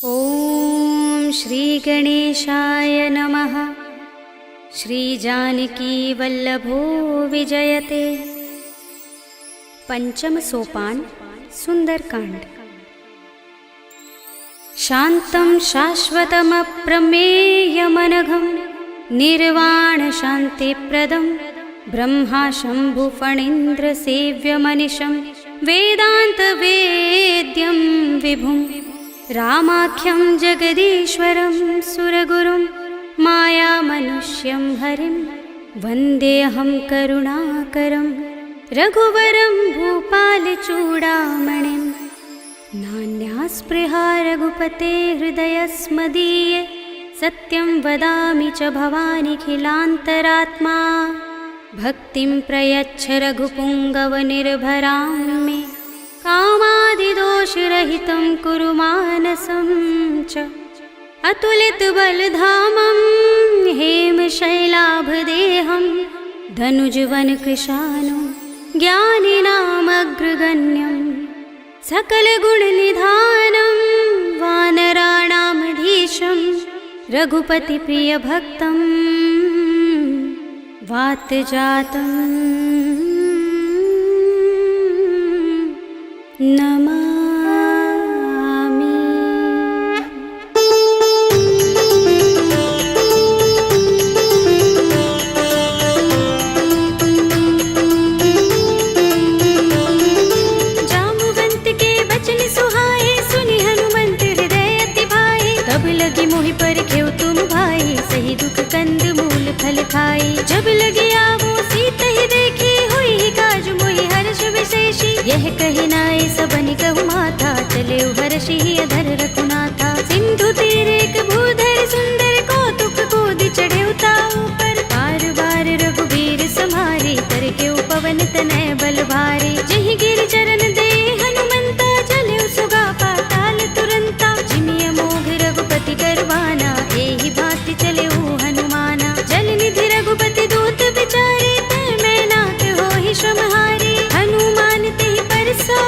ॐ श्री गणेशाय नमः। श्री जानकी वल्लभो विजयते। पंचम सोपान सुंदरकांड। शांतं शाश्वतमप्रमेयमनघं निर्वाण शांतिप्रदं ब्रह्मा शंभु फणीन्द्र सेव्यमनिशं वेदांत वेद्यं विभुं रामाख्यं जगदीश्वरं सुरगुरुं मायामनुष्यं हरिं वन्देऽहं करुणाकरं रघुवरं भूपालचूडामणिं। नान्यास्पृहा रघुपते हृदयस्मदीये सत्यं वदामि च भवानिखिलान्तरात्मा। भक्तिं प्रयच्छ रघुपुङ्गवनिर्भरां मे कामादिदोषरहितं कुरु मानसं च। अतुलितबलधामं हेमशैलाभदेहं धनुजवनकृशानं ज्ञानिनामग्रगण्यं सकलगुणनिधानं वानराणामधीशं रघुपतिप्रियभक्तं वातजातं नमामि। जाम्बुवंत के बचन सुहाए सुनि हनुमंत हृदय अति भाए। तब लगी मोहि परखेउ तुम भाई सही दुख कंद मूल फल खाई। जब लगी आवो सीत ही देखी हुई काज मोहि हर्ष विशेषी। यह कहि नाय सबनि कहु माथा चले हर्षि अधर रघुनाथा। सिंधु तीर एक भूधर सुंदर कौतुक कोदि चढ़े ताऊ पर। बार बार रघुबीर सम्हारे करके पवन तनय बल भारे। जहि गिर चरण दे हनुमंता चले सुगा पाताल तुरंता। जिमिय मोघ रघुपति करवाना एहि भांति चले हनुमाना। जल निधि रघुपति दूत बिचारे तै मैं नाथ होहि श्रमहारे। हनुमान तेहि परसा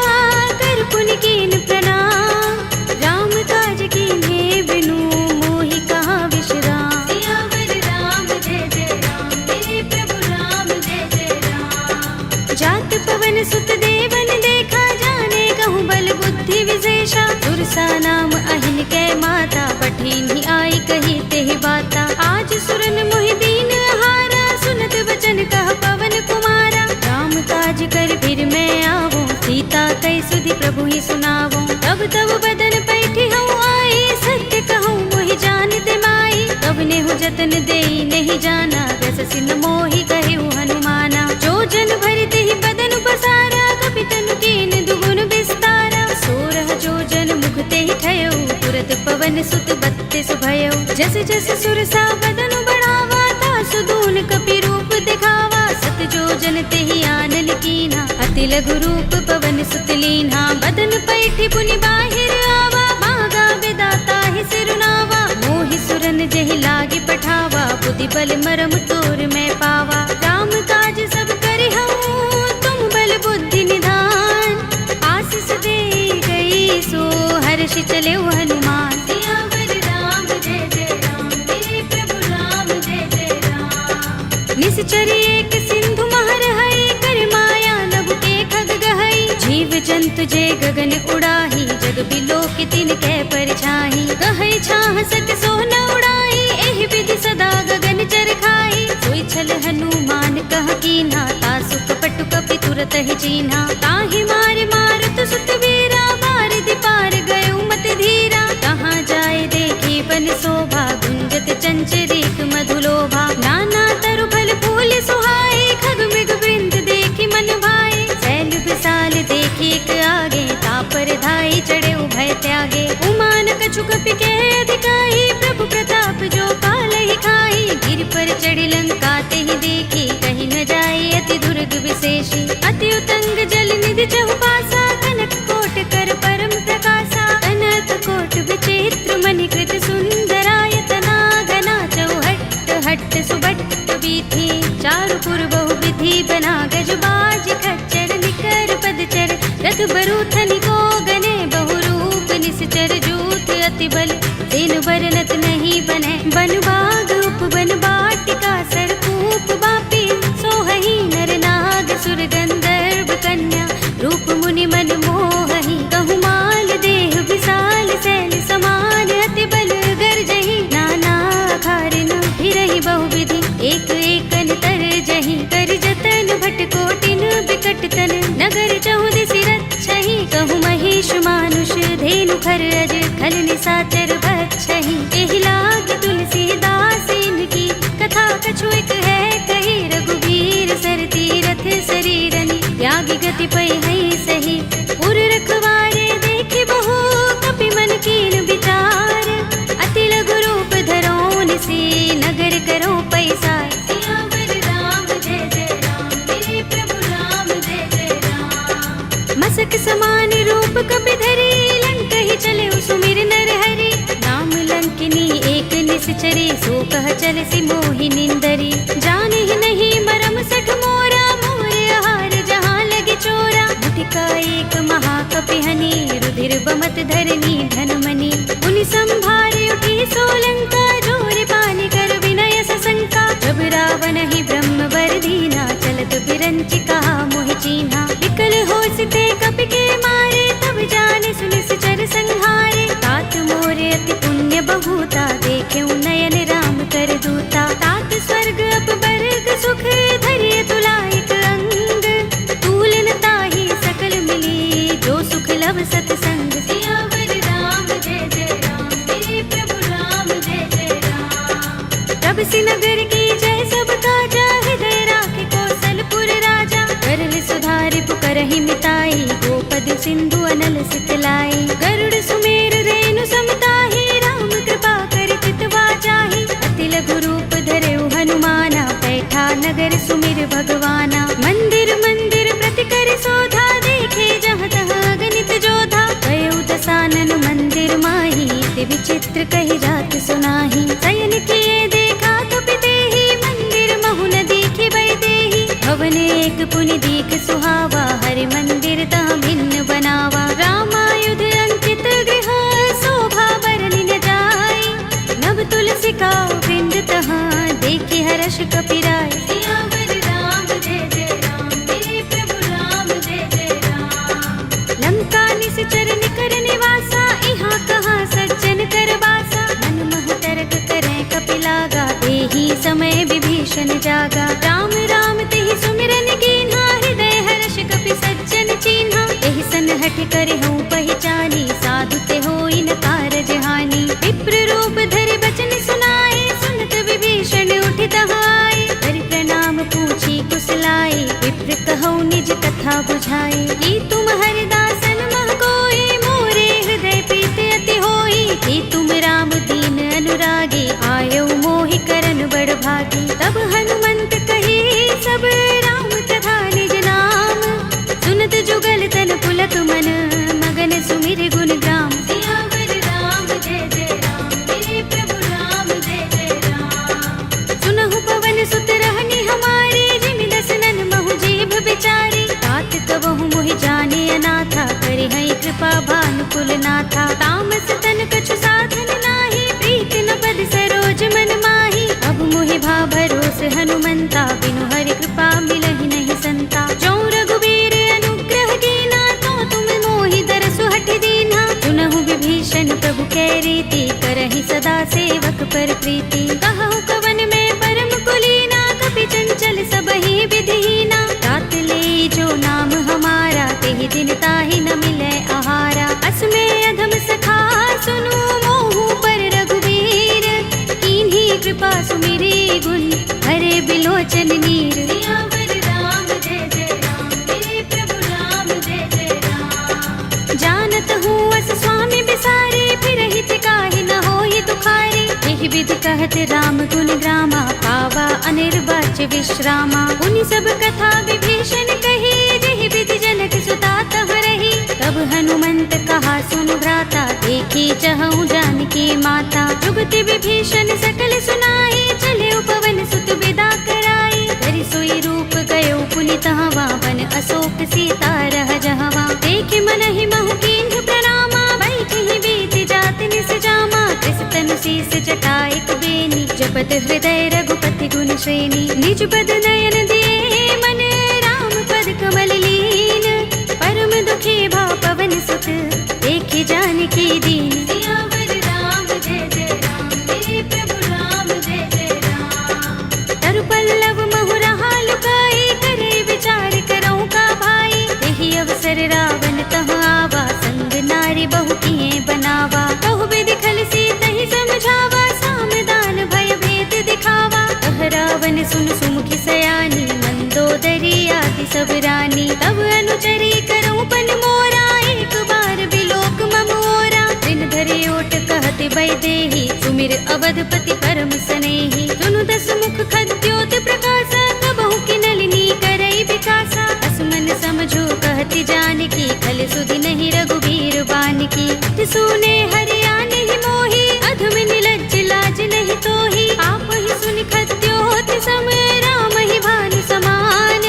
कर पुनि कीन प्रणाम। राम काज कीन्हे बिनु मोहि कहाँ विश्राम। सियावर राम जय जय राम मेरे प्रभु राम जय जय राम। जात पवन सुत देवन देखा जाने कहूँ बल बुद्धि विशेषा। दुर्सा नाम अहिन कै माता पठिन्हि आई कही तेहि बाता। आज सुरन मोहि दीन हारा सुनत वचन कह पवन कुमारा। राम काज कर फिर मैं आवो सीता कई सुधि प्रभु ही सुनावो। तब तब बदन पैठी हूँ आई सत्य कहूँ मोहि जानते माई। तब नेहु जतन देई नहीं जाना रस सिन मोहि कहे हनुमाना। जो जन भरते ही बदन पसारा कपि तनु कीन दुगुन विस्तारा। सोरह जो जन मुखते ही ठयो तुरत पवन सुत बत्तीस भयो। जस जस सुरसा बदन बढ़ावा तासु दून कपि रूप दिखावा। सत जो जन तेहि आनन कीना अति लघु रूप पवन सुत लीन्हा। बदन पैठी पुनि बाहिर आवा मागा विदाता ही सिरुनावा। मोहि सुरन जहि लागे पठावा बुद्धि बल मरम तोर मैं पावा। राम काज सब करि हूँ तुम बल बुद्धि निधान। आशीष दे गई सो हर्षि चले हनुमान। सियावर राम जय जय राम मेरे प्रभु राम जय जय राम। निश्चरी एक सिंधु महर है कर माया नभ के खग गहई। जीव जंतु जे गगन उड़ाही जग बिलोक तिन कै परछाई। कहै छाह सक सो न उड़ाई एहि विधि सदा गगन चर खाई। सोई छल हनुमान कह कीन्हा तासु कपट कपि तुरत ही चीन्हा। ताहि मार मारत सुत वीरा बारिधि पार गयो मत धीरा। कहाँ जाए देखी बन शोभा गुंजत चंचरीक मधुलोभा। नाना तरु फल फूल सुहाए खग मृग वृंद देखी मन भाए। शैल विशाल देखी एक आगे तापर धाई चढ़े उभय त्यागे। उमान कछु कपि के अधिकाई प्रभु प्रताप जो काल ही खाई। गिर पर चढ़ी लंका तेहि देखी कहीं न जाए अति दुर्ग विशेषी। अति उतंग जल निधि चहुपासा कनक कोट कर परम प्रकाशा। अनर्थ कोट विचित्र मणिकृत सुंदरायतना घना चौहट्ट हट्ट सुबट्ट बीथी। चारु पुर बहु विधि बना गज बाज खच्चर निकर पदचर। रथ बरूथनि को गने बहुरूप निश्चर जूथ अति अति बल तेनु बरनत नहीं बने। बन बाग उपवन बाटिका सरकूप बापी सोहही नर नाग सुर गंधर्व कन्या रूप मुनि मन मोहही। कहु माल देह विशाल सैल समान अति बल गर्जही। नाना खारिन फिरहि बहुविधि एक एकन तर जही। कर जतन भट कोटिन बिकट तन नगर चहुदिसि रक्षहि। कहु महेश मानुष धेनु खर अज खल निशाचर बक्षहि। एहि लाग तुलसीदास इनकी कथा कछु एक है कही। रघुबीर सर तीरथ शरीरनि त्यागी गति पै है सही। पुर रखवारे देखे बहु कपि मन कीन विचार। अति लघु रूप धरोन से नगर करो पैसार। सियावर राम जय जय राम मेरे प्रभु राम जय जय राम। मसक समान रूप कपि धरे लंक ही चले सुमिर नर हरि। नाम लंकिनी एक निश्चरे सो कह चल सि मोहि निंदरी। जाने ही नहीं मरम सठ मोरा मोरे आहार जहाँ लगे चोरा। मुठिका एक महाकपि हनि रुधिर बमत धरनी धनमनि। उनि संभारे उठी सोलंका जोर पानी कर विनय सशंका। जब रावण ही ब्रह्म वर दीना चलत बिरंचिका मोहि चीन्हा। विकल होसते कपि के मारे तब जाने सुनिश्चर संहारे। तात मोरे अति पुण्य बहुता देखे नयन राम कर दूता। तात स्वर्ग अपवर्ग सुख धरिय तुलायक अंग। तूलन ताहि सकल मिली जो सुख लव सतसंग। सियावर राम जय जय राम मेरे प्रभु राम जय जय राम। तब सि नगर की जय सब काजा हृदय राखे कौशलपुर राजा। करल सुधारि पुकारहि मिताई गोपद सिंधु अनल सितलाई। गरुड़ सुमेर रेणु समताहि राम कृपा कर चितवा जाहि। अति लघु रूप धरेउ हनुमाना बैठा नगर सुमिर भगवाना। मंदिर मंदिर प्रति कर शोधा देखे जहाँ तहाँ गणित जोधा। गयउ दसानन मंदिर माही ते विचित्र कही जात सुनाही। शयन किए देखा कपि देहि मंदिर महु न दीखे बै देहि। भवन एक पुनि दीख सुहावा हरि मंदिर तहाँ भिन्न बनावा। रामायुध अंकित गृह शोभा बरनि न जाय। नव तुलसी का वृंद तहाँ देखे हर्ष कपि राय। सियावर राम जय जय राम मेरे प्रभु राम जय जय राम। लंका निश्चर निकर निवासा इहाँ कहाँ सज्जन कर बासा। मन महु तरक करे कपि लागा तेहि समय विभीषण जागा। राम राम तेहि सुमिरन कीन्हा हृदय हर्ष कपि सज्जन चीन्हा। एहि सन हठ करे हूँ पहचानी साधु ते होई न कारज हानि। विप्र रूप धरि बचन सुनाए सुनत विभीषण उठि तहाय। हरि प्रणाम पूछी कुशलाए विप्र कहौ निज कथा बुझाए। कि तुम हरिदासन मह कोई मोरे हृदय प्रीत अति होई। कि तुम राम दीन अनुरागी आयो मोहि करन बड़ भागी। तब हनुमंत कही सब राम तथा निज नाम। सुनत जुगल तन पुलक मन मगन सुमिर गुण ग्राम। सियावर राम जय जय राम मेरे प्रभु राम जय जय राम। सुनहु पवन सुत रहनि हमारे जिमि दसनन महु जीभ बिचारी। तात कबहु मोहि जाने अनाथा करि हई कृपा भानुकुल नाथा। तामस तन कछु साधन नाही प्रीति न पद सरोज मन माही। अब मोहि भा भरोस हनुमंता बिनु हरि कृपा मिलहि नहीं संता। जो रघुबीर अनुग्रह कीना तो तुम मोहि दरसु हठ दीना। सुनहु विभीषण प्रभु कै रीति करहि सदा सेवक पर प्रीति। कहु कवन में परम कुलीना कपि चंचल सबहि विधिहीना। तात ले जो नाम हमारा तेहि दिन ताहि न मिलै आहारा। असमे अधम सखा सुनु मोहु पर रघुबीर। कीन्ही कृपा सुमिरी गुण हरे बिलोचन नीर। सियावर राम जय जय राम मेरे प्रभु राम जय जय राम। जानत हूँ अस स्वामी बिसारे फिरहि काहि न होहि दुखारे। एहि विधि कहत राम गुण ग्रामा पावा अनिर्वाच्य विश्रामा। उनि सब कथा विभीषण कही जेहि विधि जनक सुता तह रही। तब हनुमंत कहा सुन भ्राता देखी चहु जानकी माता। जुगति विभीषण सकल सुनाए चले पवन सुत विदा कराई। करि सोई रूप गयो पुनि तहवा वन अशोक सीता रह जहवा। देखे मन ही महु कीन्ह प्रणामा बैठहि बीति जात निस जामा। सुनत हृदय रघुपति गुण श्रेणी। निज पद नयन दिए मन राम पद कमल लीन। परम दुखी भाव पवन सुत देखे जानकी दीन। सियावर राम जय जय राम, मेरे प्रभु राम जय जय राम। तरु पल्लव महु रहा लुकाई, करे विचार करऊं का भाई। यही अवसर रावण तह आवा, संग नारी बहु किए बनावा। कहु विधि खल सीत ही समझावा, सामदान भय भेद दिखावा। कह रावण सुन सुमुखी सयानी, मंदोदरी आदि सब रानी। तब अनुचरी करऊं पन मोरा, एक बार बिलोक मम ओरा। दिन धरि ओट कहते वैदेही, सुमिर अवधपति परम सनेही। सुनु दस मुख खद्योत प्रकाशा, कबहु की नलिनी करई विकासा। असमन समझो कहती जानकी, खल सुधि नहीं रघुबीर बानकी। सुने हरियाण ही मोही, अधम निलज्ज लाज नहीं तोही। आप ही सुनि खद्योत सम, राम ही भानु समान।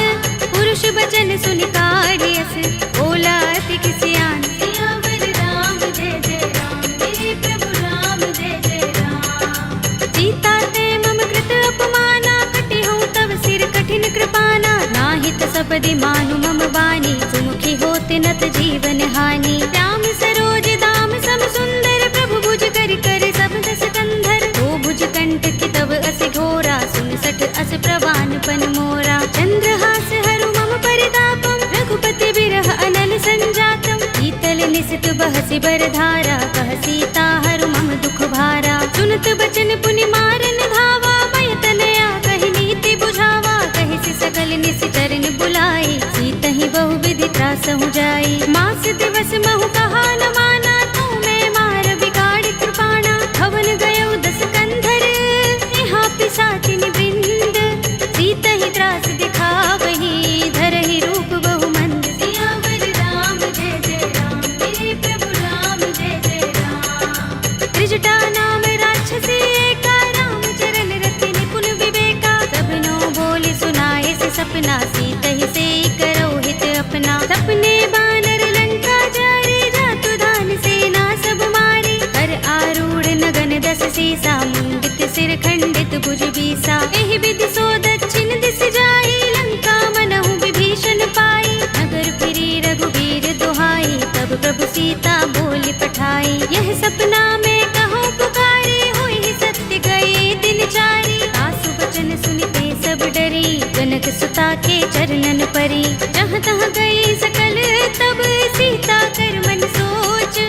पुरुष बचन सुनि काढ़ियस, बोला अति किसियान। सियावर राम जय जय राम, मेरे प्रभु राम जय जय राम। सीता ते मम कृत अपमाना, कटे हूँ तव सिर कठिन कृपाना। नाहित सपदि मानु मम बानी, सुमुखी होते नत जीवन हानि। राम सरोज दाम सम सुंदर, प्रभु भुज कर कर सब दस कंधर। दो भुज कंठ की तब अस घोरा, सुन सठ अस प्रवान पन मोरा। चंद्रहास हरु मम परितापम, रघुपति बिरह अनल संजातम। शीतल निसित बहसि बरधारा, कह सीता हरु मम दुख भारा। सुनत बचन पुनि मारन धावा, भय तनया कहि नीति बुझावा। कहि सि सकल निश्चरण बुलाई, सीतहि बहु विधि त्रासहु जाई। मास दिवस महु कहा न माना, तू मैं मार बिगाड़ कृपाणा। हवन गयो दस कंधर, यहाँ पिशाचिनी वृंद। सीतहि त्रास दिखावही, धरहि रूप बहु मंद। सियावर राम जय जय राम, मेरे प्रभु राम जय जय राम। त्रिजटा नाम राक्षसी एका, राम चरण रति निपुण विवेका। सबनो बोले सुनाए से सपना, सीतहि से करौ हित अपना। सपने बानर लंका जारे, जातु धान सेना सब मारे। कर आरूढ़ नगन दस सीसा, मुंडित सिर खंडित भुज बीसा। एहि विधि सो दक्षिण दिस जाई, लंका मनहु विभीषण पाई। नगर फिरी रघुबीर दुहाई, तब प्रभु सीता बोली पठाई। यह सपना में कहो पुकारे, होई सत्य गए दिन चारी। सासु वचन सुनते सब डरी, जनक सुता के चरणन परी। जहाँ तहाँ गई सकल तब, सीता कर मन सोच।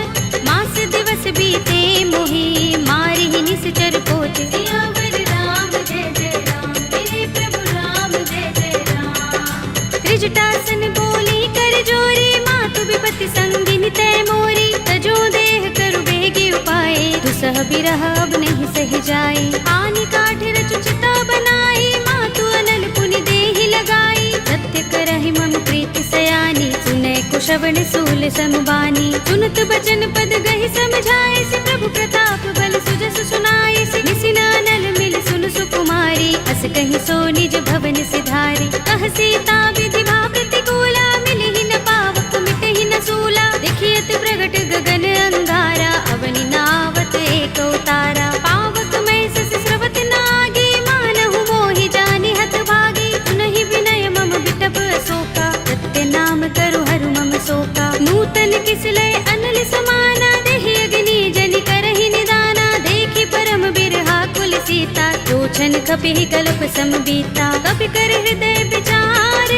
मास दिवस बीते मोही, मारि ही निश्चर पोच। सियावर राम जय जय राम, मेरे प्रभु राम जय जय राम। त्रिजटासन बोली कर जोरी, मातु विपति संगिनी तय मोरी। तजो देह करु बेगी उपाय, दुसह बिरह अब नहीं सह जाए। हानि काठ रचु चिता बनाई, मातु अनल पुनि देहि लगाई। सत्य करहि मम प्रीति सयानी, सुनै कुशवन सूल समबानी। सुनत बचन पद गहि समझाए, से प्रभु प्रताप बल सुजस सुनाए। से निसिनानल मिल सुन सुकुमारी, अस कहि सो निज भवन सिधारी। कह सीता विधि भा प्रतिकूला, मिलहि न पावक मिटहि न सूला। देखियत प्रगट गगन अंगारा, अवनि नावत एक उतारा। पावक मैं सस स्रवत नागी, मानहु मोहि जानि हत भागी। सुनहि विनय मम बिटप अशोका, सत्य नाम करु हरु मम शोका। नूतन किसलय अनल समाना, देहि अग्नि जनि करहि निदाना। देखि परम बिरहा कुल सीता, लोचन कपिहि कल्प सम बीता। कपि कर हृदय विचार,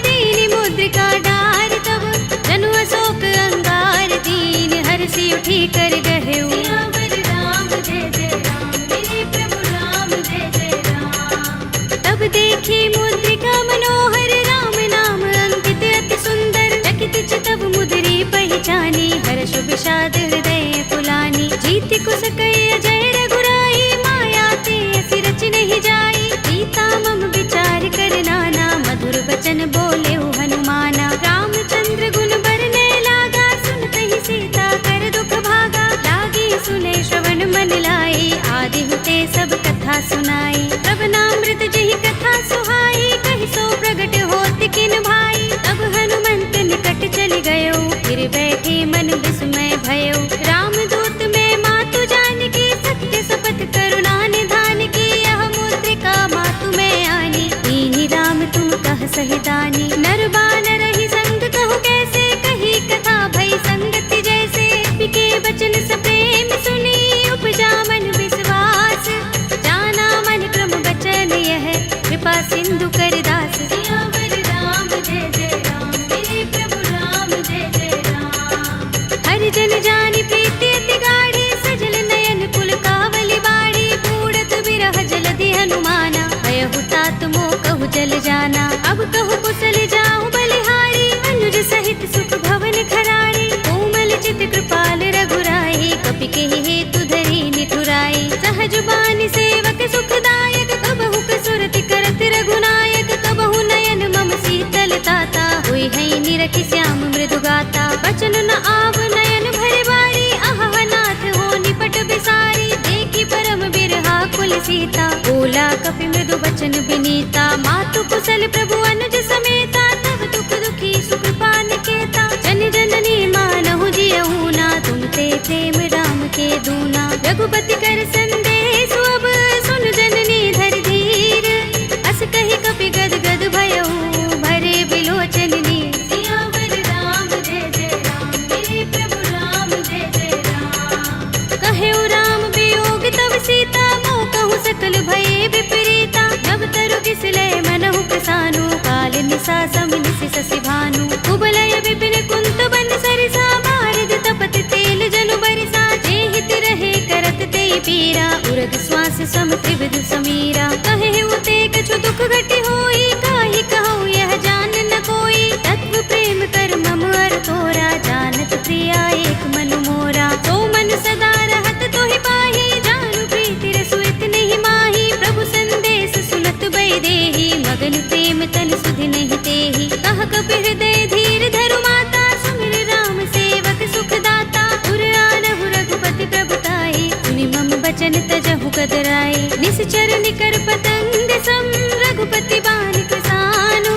दीनि मुद्रिका डार। तब जनु अशोक अंगार, दीन हरषि उठी कर गहेउ। सियावर राम जय जय राम, मेरे प्रभु राम जय जय राम। तब देखी मुद्रिका मनोहर, राम नाम अंकित अति सुंदर। चकित चितव मुद्री पहचानी, हर्ष विषाद हृदय कुलानी। जीति कुस कई अजय रघुराई, माया ते असि रच नहीं जाई। सीता मम विचार कर नाना, सखी श्याम मृदु गाता, बचन न आव नयन भरे बारी, आह नाथ हो निपट बिसारी, देखी परम बिरहा कुल सीता, बोला कपि मृदु बचन बिनीता, मातु कुशल प्रभु अनुज समेता, तब दुख दुखी सुख पान केता, जन जननी मानहु जियहु ना, तुम ते प्रेम राम के दूना, रघुपति कर संदेश अब सुन जननी धर धीर, अस कहि कपि गद गद भयहु भरे बिलोचन नीर, सियावर राम जय जय राम, मेरे प्रभु राम जय जय राम, कहेउ राम वियोग तब सीता, मोह कहूँ सकल भये विपरीता, नव तरु किसलय मनहु प्रसानु, काल निसा समिनिस ससि भानु, कुबलय विपिन कुंत बन सरिसा, बारद तपत तेल जनु बरिसा, जे हित रहे करत ते पीरा, उरग श्वास सम त्रिविध समीरा, कहेउ ते कछु दुख घटी होई, काहि कहूँ यह जान न कोई, तत्व प्रेम कर मम अर तोरा, जानत प्रिया एक मनु मोरा, तो मन सदा रहत तोहि पाहि, जानु प्रीति रसु इतने माही, प्रभु संदेश सुनत बै देहि, मगन प्रेम तन सुधि नहीं तेहि, कह कपि हृदय धीर धरु माता, सुमिर राम सेवक सुख दाता, उर आनहु रघुपति प्रभुताई, सुनि मम बचन तजहु कदराई, निश्चर निकर पतंग सम, रघुपति बान कृसानु,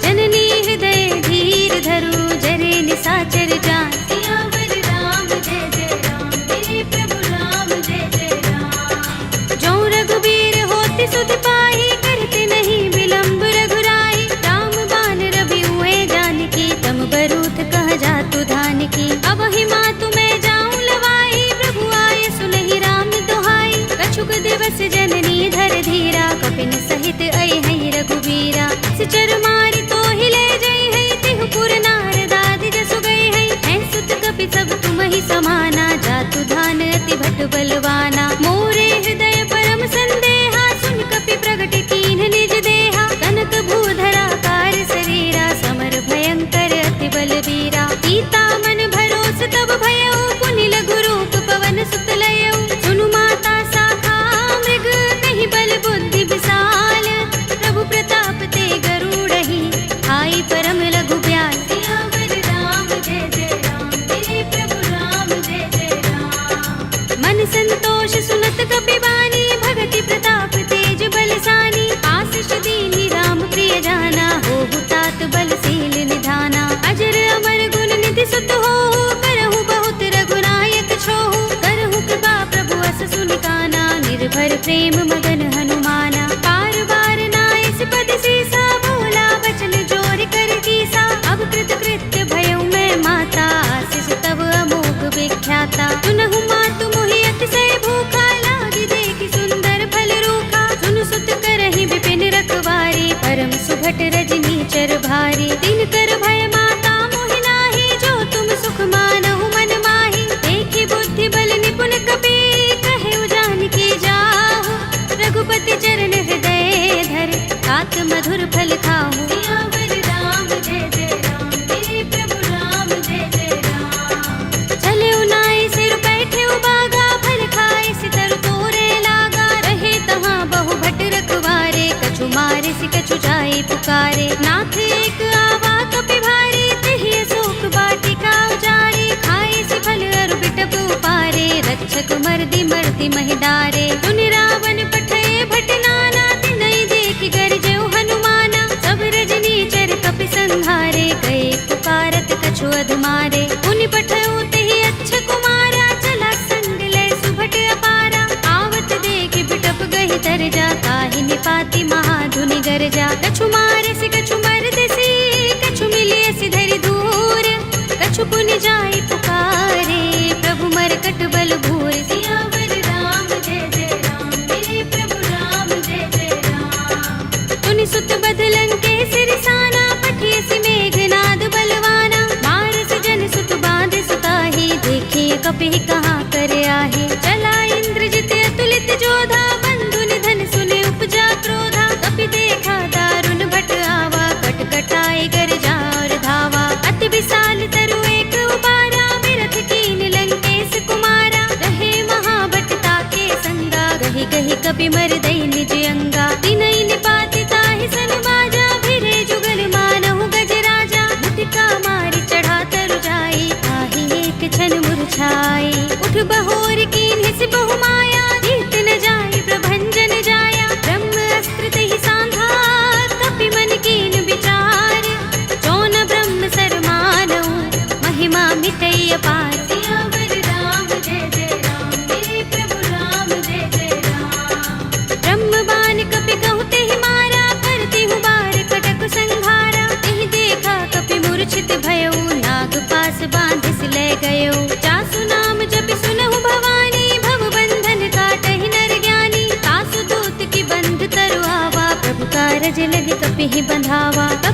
जननी हृदय धीर धरु, जरे निसाचर जान, सियावर राम जय जय राम, मेरे प्रभु राम जय जय राम, जो रघुबीर होति सुध पाई, करते नहीं विलंब रघुराई, राम बान रवि हुए जानकी, तम बरूथ कह जातु धान की, अब ही मातु मैं जाऊं लवाई, प्रभु आए सुनहि राम दुहाई, कछुक दिवस जननी धर धीरा, कपिन सहित आई है रघुबीरा, सिचर मारी तो हिले जई है, तिहु पुर नारदादि जसु गई है सुत कपि सब तुम ही समाना, जातु धान अति भट बलवाना, मोरे हृदय परम संदेहा, सुन कपि प्रगट कीन्ह निज देहा, कनक भूधरा कार शरीरा, समर भयंकर अति बलवीरा, सीता मन भरोस तब भयउ, पुनि लघु रूप पवन सुत लयउ, सुनु माता शाखा मृग, कहि बल बुद्धि विशाल, प्रभु प्रताप ते गरुड़हि, आई परम लघु ब्याल, सियावर राम जय जय राम, मेरे प्रभु राम जय जय राम, मन संतोष सुनत कपि बानी, भगति प्रताप तेज बलसानी, आशीष दीनी राम प्रिय जाना, होहु तात बलशील निधाना, अजर अमर गुण निधि सुत होहु, करहु बहुत रघुनायक छोहु, करहु कृपा प्रभु अस सुनिकाना, निर्भर प्रेम मगन हनुमाना, पार बार नाइस पद सीसा, बोला बचन जोर कर कीसा, अब कृत कृत्य भयउ मैं माता, आशीष तब अमोघ विख्याता, सुनहु मातु मोहि अतिशय भूखा, लागी देखि सुंदर फल रूखा, सुन सुत करहि विपिन रखवारी, परम सुभट रजनी चर भारी, दिन कर भय माता मोहि नाही, जो तुम सुख मानहु मन माही, देखि बुद्धि बल निपुण कपि, कहेउ जानकी जाहु, रघुपति चरण हृदय धर, तात मधुर फल खाहु, सियावर राम जय जय राम, मेरे प्रभु राम जय जय राम, चले उनाई सिर बैठे उबागा, फल खाए सितर तोरे लागा, रहे तहाँ बहु भट रखवारे, कछु मारे सि कछु जाए पुकारे, नाथ एक आवा कपि भारी, तिहि अशोक वाटिका उजारी, खाए सि फल अरु बिटप उपारे, रक्षक मर्दि मर्दि महिडारे, सुनि रावण पठय भट नाना, तिनहि देखि गरजेउ हनुमाना, सब रजनी चर कपि संहारे, गए पुकारत कछु अधमारे, पुनि पठयउ तिहि अच्छ कुमारा, चला संग लय सुभट अपारा, आवत देखि बिटप गहि तर जा, ताहि निपाति महाधुनि गरजा, कछु मारे सि कछु मर्द सी, कछु मिलिय सि धरि दूर, कछु पुनि जाई पुकारे, प्रभु मरकट बल भूर, सियावर राम जय जय राम, मेरे प्रभु राम जय जय राम, तुनि सुत बदलन के सिरसाना, पठिय सि मेघनाद बलवाना, मारस जन सुत बांध सुताही, देखिए कपि कहाँ करे आहे, चला इंद्रजित अतुलित जोधा, बंधु निधन सुने उपजा क्रोधा, कपि देखा दारुण भट आवा, कट कटाई गर जा और धावा, अति विशाल तरु एक उबारा, बिरथ कीन लंकेश कुमारा, रहे महाभट ताके संगा, गहि गहि कपि मर दई निज अंगा, तिनहि निपाति ताहि सन बाजा, भिरे जुगल मानहु गज राजा, मुटिका मार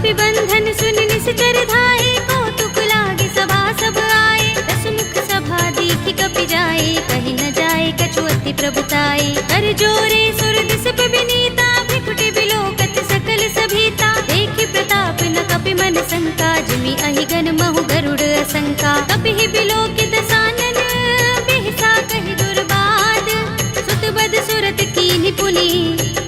कपि बंधन सुन निश्चर धाये, कौतुक लागे सभा सब आए। दसमुख सभा देखी कपि जाए, कहीं न जाए कछु अति प्रभुताई। कर जोरे सुर दिस विनीता, भृकुटि बिलोकत सकल सभीता। देखि प्रताप न कपि मन शंका, जिमि अहिगन महु गरुड़ असंका। कपि बिलोकित सानन, बिहसा कहि दुर्बाद। सुत बद सुरत कीन्हि पुनि,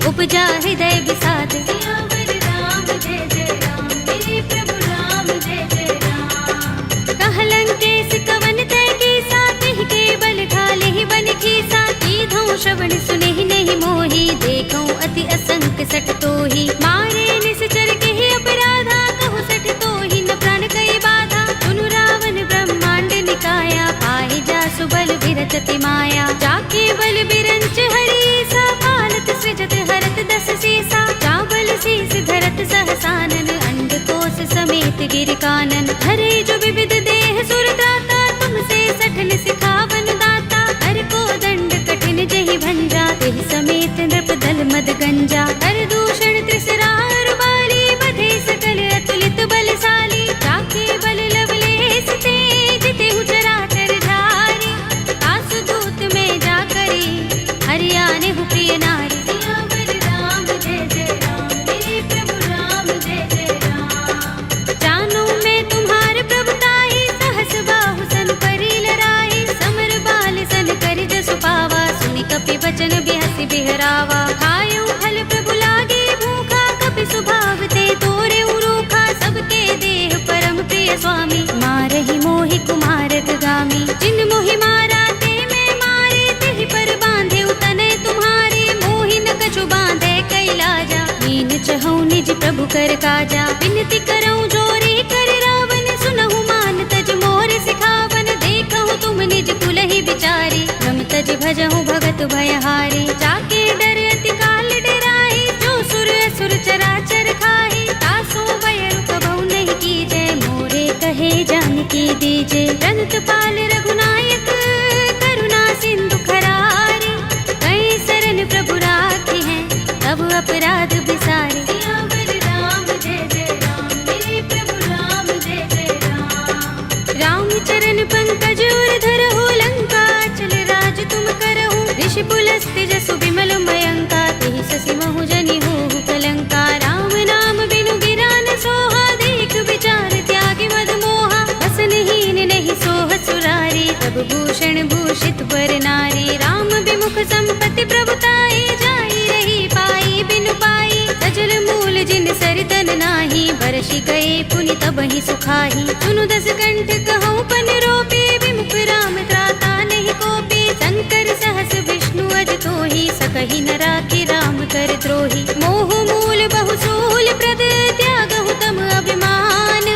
उपजा हृदय विषाद। सियावर राम जय जय राम, मेरे प्रभु राम जय जय राम। कहलंकेश कवन तै कीसा, तिहि के बल ढाले बन खीसा। कीधौं श्रवण सुनेहि नहीं मोहि, देखौं अति असंक सठ तोहि। मारे निश्चर केहि अपराधा, कहु सठ तोहि न प्राण कई बाधा। सुनु रावण ब्रह्मांड निकाया, पाहि जासु बल विरचति माया। जाके बल बिरंच हरीसा, पालत सृजत हरत दस सीसा। चावल शीस धरत सहसानन, अंडकोश समेत गिर कानन। धरे जो विविध देह सुर त्राता, तुमसे सठन सिखावन दाता। हर को दंड कठिन जहि भंजा, तेहि समेत नृप दल मद गंजा। कर दूषण त्रिसरार बाली, बधे सकल अतुलित बलशाली। जाके बल लवलेस ते, जितेहु चराचर झारी। तासु दूत में जा करी, हरियाने हु प्रिय नारी। सियावर राम जय जय राम, मेरे प्रभु राम जय जय राम। जानो मैं तुम्हारे प्रभुताई, सहस बाहु सन परी लराई। समर बाल सन करि जसु पावा, सुनि कपि बचन बिहसि बिहरावा। खायउ फल प्रभु लागे भूखा, कपि स्वभाव ते तोरे उरूखा। सबके देह परम प्रिय स्वामी, मारहि मोहि कुमारत गामी। जिन मोहि मारा ते मैं मारे, तिहि पर बांधे तनय तुम्हारे। मोहि न कछु बांधे कैलाजा, हीन चहु निज प्रभु कर काजा। विनती करऊं जोरी कर रावण, सुनहु मान तज मोर सिखावन। देखहु तुम निज कुलहि बिचारी, रम तज भजहु भगत भयहारी। जाके डर अति काल डराई, जो सुर असुर चराचर खाई। तासो भय रूप नहीं कीजे, मोरे कहे जानकी दीजे। रंत पाल रघुनायक, करुणा सिंधु खरारी। कई शरण प्रभु राखी हैं, तब अपराध बिसारे। सियावर राम जय जय राम, मेरे प्रभु राम जय जय राम। राम चरण पंकज उर धरहु, लंका चल राज तुम करहु। ऋषि पुलस्त्य जसु विमल मयंका, तेहि शशि महु जनि होहु कलंका। राम नाम बिनु गिरा न सोहा, देख विचार त्यागी मद मोहा। बसनहीन नहीं सोह सुरारी, सब भूषण भूषित बर नारी। राम विमुख संपत्ति प्रभुताई, जाई रही पाई बिनु पाई। सजल मूल जिन सरितन नाही, बरषि गए पुनि तबहि सुखाही। सुनु दस कंठ कहूँ पन रोपी, विमुख राम त्राता नहीं कोपी। शंकर सहस विष्णु अज तोहि, सकहि न राखी राम कर द्रोही। मोह मूल बहु सूल प्रद, त्यागहु तम अभिमान।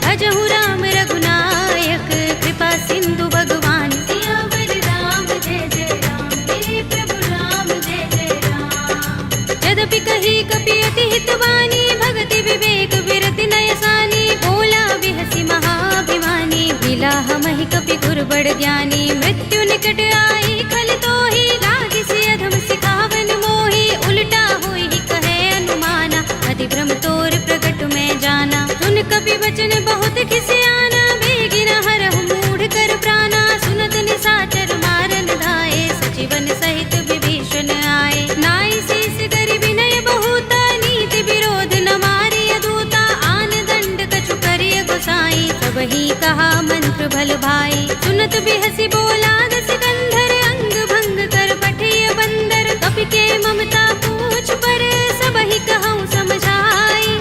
भजहु राम रघुनायक, कृपा सिंधु भगवान। सियावर राम जय जय राम, मेरे प्रभु राम जय जय राम। यद्यपि कही कपि अति हितवानी, भगति विवेक विरति नयसानी। बोला बिहसि महाभिमानी, मिला हमहि कपि गुर बड़ ज्ञानी। मृत्यु निकट आई खल तोहि, लागिसि अधम सिखावन मोहि। उल्टा होई कहे अनुमाना, अति भ्रम तोर प्रगट में जाना। सुन कपि वचन बहुत खिसियाना, बेगिन हरहु मूढ़ कर प्राणा। सुनत निशाचर मारन धाये, सजीवन सहित विभीषण आए। नाई शीस करि विनय बहुता, नीति विरोध न मारिय दूता। आन दंड कछु करिय गोसाई, सबहि कहा मंत्र भल भाई। सुनत बिहसि बोला दस कंधर, अंग भंग कर पठिय बंदर। कपि के ममता पूछ पर, सबहि कहूँ समझाई।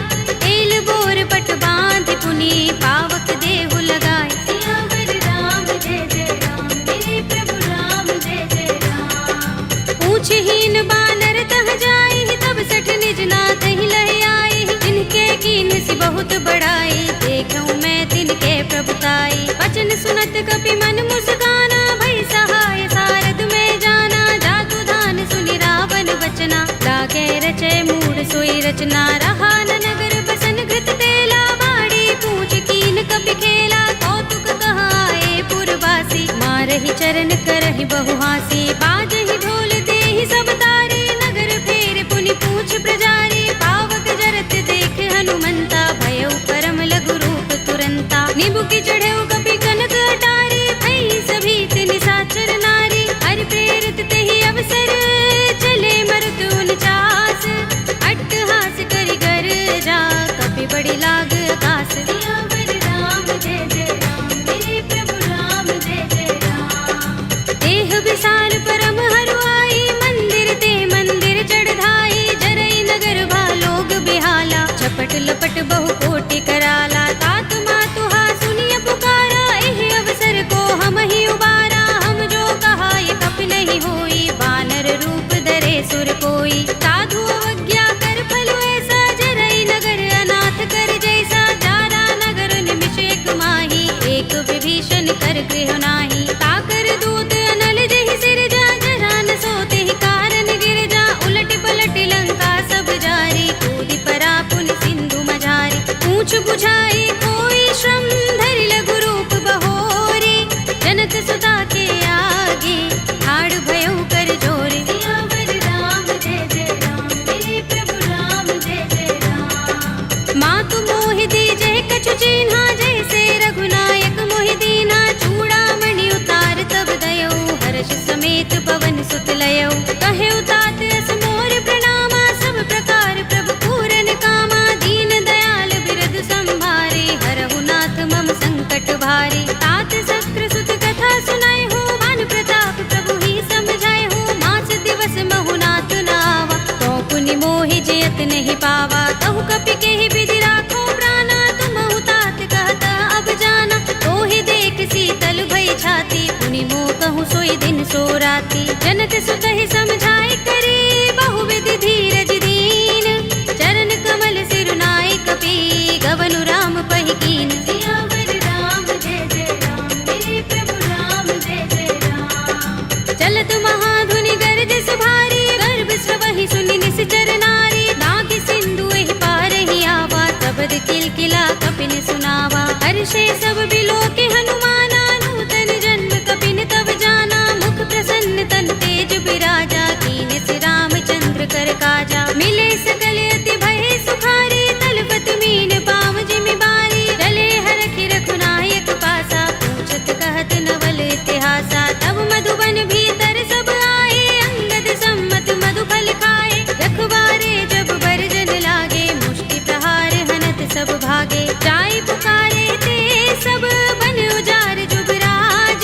तेल बोर पट बांध पुनि, पावक देहु लगाई। सियावर राम जय जय राम, मेरे प्रभु राम जय जय राम। पूछहीन बानर तह जाई, तब सठ निज नाथ ही लह आई। जिनके कीन सि बहुत बड़ाई, देखूं मैं तिनके प्रभुताई। वचन सुनत कपि मन मुस्काना, भई सहाय सारद में जाना। जातु धान सुनि रावण वचना, लागे रचय मूढ़ सोई रचना। रहा न नगर बसन घृत तेला, बाड़ी पूछ कीन कपि खेला। कौतुक कहाए पुरवासी, मारहि चरण करहि बहुहासी। बाजहि ढोल देहि सब तारी, नगर फेर पुनि पूछ प्रजारी। पावक जरत देख हनुमंता, भय साल परम हरुआई, मंदिर ते मंदिर चढ़ाई, जरई नगर भा लोग बिहाला, झपट लपट बहु कोटि कराला। तात मातुहा सुनिय पुकारा, एहि अवसर को हम ही उबारा, हम जो कहा ये कप नहीं होई, बानर रूप धरे सुर कोई। साधु अवज्ञा कर फल ऐसा, जरई नगर अनाथ कर जैसा, जारा नगर निमिष एक माही, एक विभीषण कर गृह नाही। ताकर दूत अनल जहि सिर जा, जरा न सोते ही कारण गिर जा, उलट पलट लंका सब जारी, कूदि परा पुन सिंधु मझारी। पूछ बुझाई कोई श्रम, धरि लघु रूप बहोरी, जनक सुता के आगे ठाड़ भयउ कर जोरे। सियावर राम जय जय राम, मेरे प्रभु राम जय जय राम। मातु मोहि दीजै कछु चिन्हा, जैसे रघुनायक मोहि दीना, चूड़ामणि उतार तब दयौ, हर्ष समेत पवन सुत लयौ। कहे उतात अस मोर प्रणामा, सब प्रकार प्रभु पूरन कामा, दीन दयाल बिरद संभारे, हरहु नाथ मम संकट भारे। तात शक्र सुत कथा सुनाए हो, मान प्रताप प्रभु ही समझाए हो, मास दिवस महु नाथ नावा, तो पुनि मोहि जयत नहीं पावा। कहु कपि केहि विधि राखो प्राणा, तुमहु तात कहता अब जाना, तो ही देख शीतल भई छाती, पुनि मोह कहूँ सोई दिन सो राती। जनक सुत ही समझाए करे, बहु विधि धीरज दीन, चरण कमल सिरुनाए कपि, गवनु राम पहि कीन। सियावर राम जय जय राम, मेरे प्रभु राम जय जय राम। चलत महाधुनि गरज सुभारी, गर्भ स्रवहि सुनि निश्चर नारी, नाग सिंधु एहि पार ही आवा, शब्द किलकिला कपिन सुनावा। हर्षे सब बिलोके हनुमाना, नूतन जन्म कपिन तब जाना, मुख प्रसन्न तन तेज बिराजा, कीने से रामचंद्र कर काजा। मिले सकल अति भय सुखारी, तलपत मीन पाम जिमि बारी, चले हरखि रघुनायक पासा, पूछत कहत नवल इतिहासा। तब मधुबन भीतर सब आए, अंगद सम्मत मधु फल खाए, रखवारे जब बरजन लागे, मुष्टि प्रहार हनत सब भागे। जाय पुकारे ते सब बन उजार जुबराज,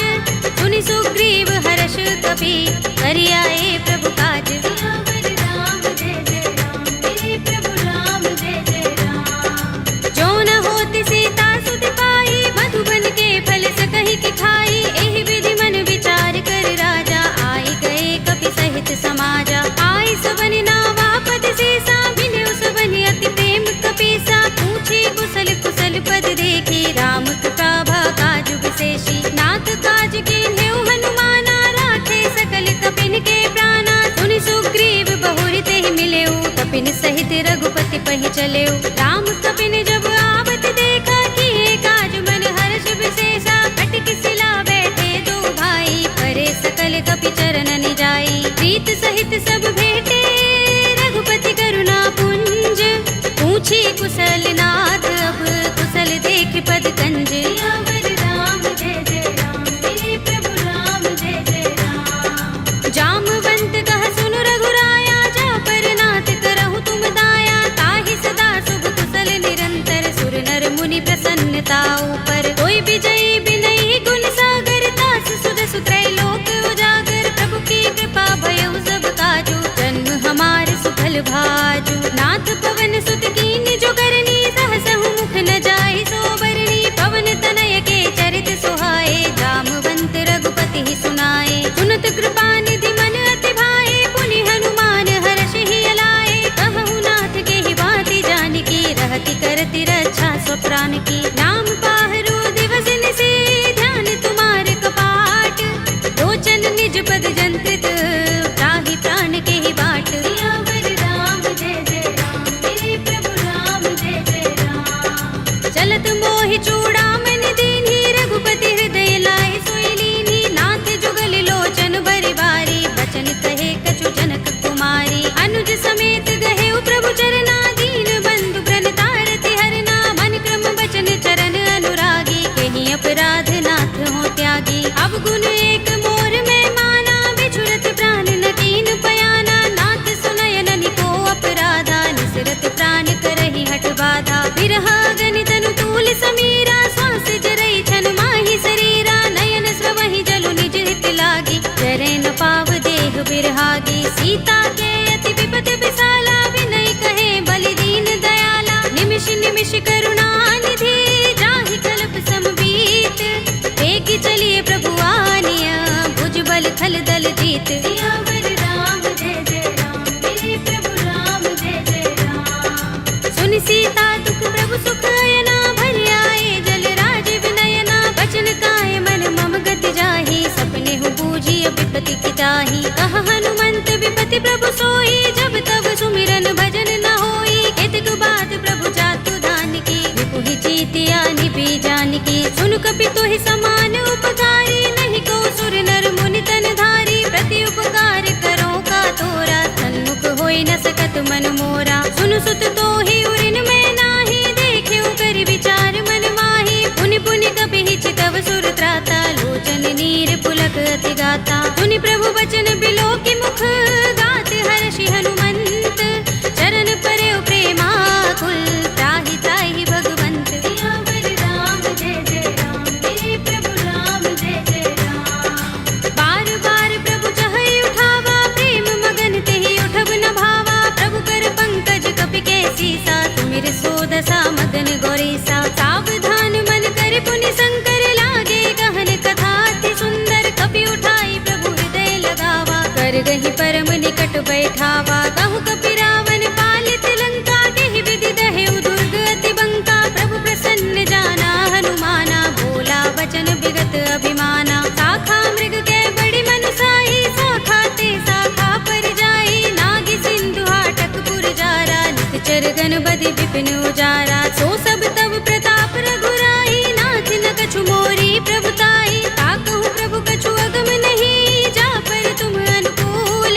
सुनि सुग्रीव हर्ष कपि, करि आए प्रभु काज। सियावर राम जय जय राम, मेरे प्रभु राम जय जय राम। जो न होत सीता सुत पाई, मधुबन के फल सकहि के खाई, एहि विधि मन विचार कर राजा, आए गए कपि सहित समाजा। आए सबन नावा पद सीसा, बिनु सबन अति प्रेम कपीसा, पूछे कुशल कुशल पद देखी, राम कृपा भा काज विशेषी। नाथ काज कीन्हेउ हनुमाना, राखे सकल कपिन के प्राणा, सुनि सुग्रीव बहुरि तेहि मिलेउ, कपिन सहित रघुपति पहि चलेउ। राम कपिन जब आवत देखा, किए काज मन हर्ष विशेषा, कटि सिला बैठे दो भाई, परे सकल कपि चरण जाई। प्रीत सहित सब भेटे, रघुपति करुणा पुंज, पूछी कुशल नाथ अब, कुशल देख पद कंज। सियावर राम जय जय राम, मेरे प्रभु राम जय जय राम। जामवंत कह सुनु रघुराया, जा पर नाथ करहु तुम दाया, ताहि सदा शुभ कुशल निरंतर, सुर नर मुनि प्रसन्नता ऊपर। कोई विजयी बिनहि गुण सागर, दास सुदसु त्रैलोक उजागर, प्रभु की कृपा भयउ सब काजू, जन्म हमार सुफल भाजू। नाथ पवन सुत कीन्हि जो करनी, सहसहु मुख न जाहि सोबरनी, पवन तनय के चरित सुहाए, जामवंत रघुपति ही सुनाए। सुनत कृपा निधि मन अति भाए, पुनि हनुमान हर्ष ही अलाए, कहु नाथ के ही बाति जानकी, रहति करति रक्षा स्वप्रान की। नाम पाहरो दिवस निशि, ध्यान तुम्हार कपाट, लोचन निज पद जंत्रित, त्राहि प्राण के ही बाट। सियावर राम जय जय राम, मेरे प्रभु राम जय जय राम। चलत मोहि चूड़ामणि दीन्हि, रघुपति हृदय लाए सोई लीन्हि, नाथ जुगल लोचन बरि बारी, बचन कहे कछु जनक कुमारी। अनुज समेत गहेउ प्रभु चरना, दीन बंधु प्रण तारति हरना, मन क्रम बचन चरण अनुरागी, कहीं अपराध नाथ हो त्यागी। अब गुण एक मोर में माना, सुहागी। सीता के अति विपद विसाला, विनय कहे बलि दीन दयाला। निमिष निमिष करुणा निधि, जाहि कल्प समबीत। वेगी चलिए प्रभु आनिया, भुजबल थल दल जीत। सियावर राम जय जय राम, मेरे प्रभु राम जय जय राम। सुन सीता दुख प्रभु सुख अयना, भरि आए जल राज विनयना। बचन काय मन मम गति जाहि, सपने हूँ बूझिय विपति की ताहि। कह हनुमंत विपति प्रभु सोई, जब तब सुमिरन भजन न होई। केतक बात प्रभु जातु दान की, विपुहि जीतिया निभि जानकी। सुन कपि तोहि समान उपकारी, नहीं को सुर नर मुनि तन धारी। प्रति उपकार करो का तोरा, सन्मुख होई न सकत मन मोरा। सुन सुत तोहि उरिन में नाही, देखे कर विचार मन माही। पुनि पुनि कपि चितव सुर त्राता, लोचन नीर पुलक अति गाता। सुनि प्रभु बचन बिलो की मुख, गात हर्षि हनुमंत। चरण परे प्रेमाकुल, त्राहि त्राहि भगवंत। सियावर राम जय जय राम, मेरे प्रभु राम जय जय राम। बार बार प्रभु चहई उठावा, प्रेम मगन तेहि उठब न भावा। प्रभु कर पंकज कपि के सीसा, तुमिर सोदसा मदन गौरीसा। सावधान मन कर पुनि शंकर, लागे गहन कथा अति सुंदर। कपि उठाई प्रभु हृदय लगावा, कर गहि परम निकट बैठावा। कहु कपि रावण पालित लंका, केहि विधि दहेउ दुर्ग अति बंका। प्रभु प्रसन्न जाना हनुमाना, बोला वचन विगत अभिमाना। शाखा मृग के बड़ी मनुसाही, शाखा ते शाखा पर जाई। नागी सिंधु हाटक पुर जारा, निकचर गण बदि विपिन उजारा। सो सब तब प्रताप रघुराई, नाथ न कछु मोरी प्रभुताई। ताकहु प्रभु कछु अगम नहीं, जा पर तुम अनुकूल।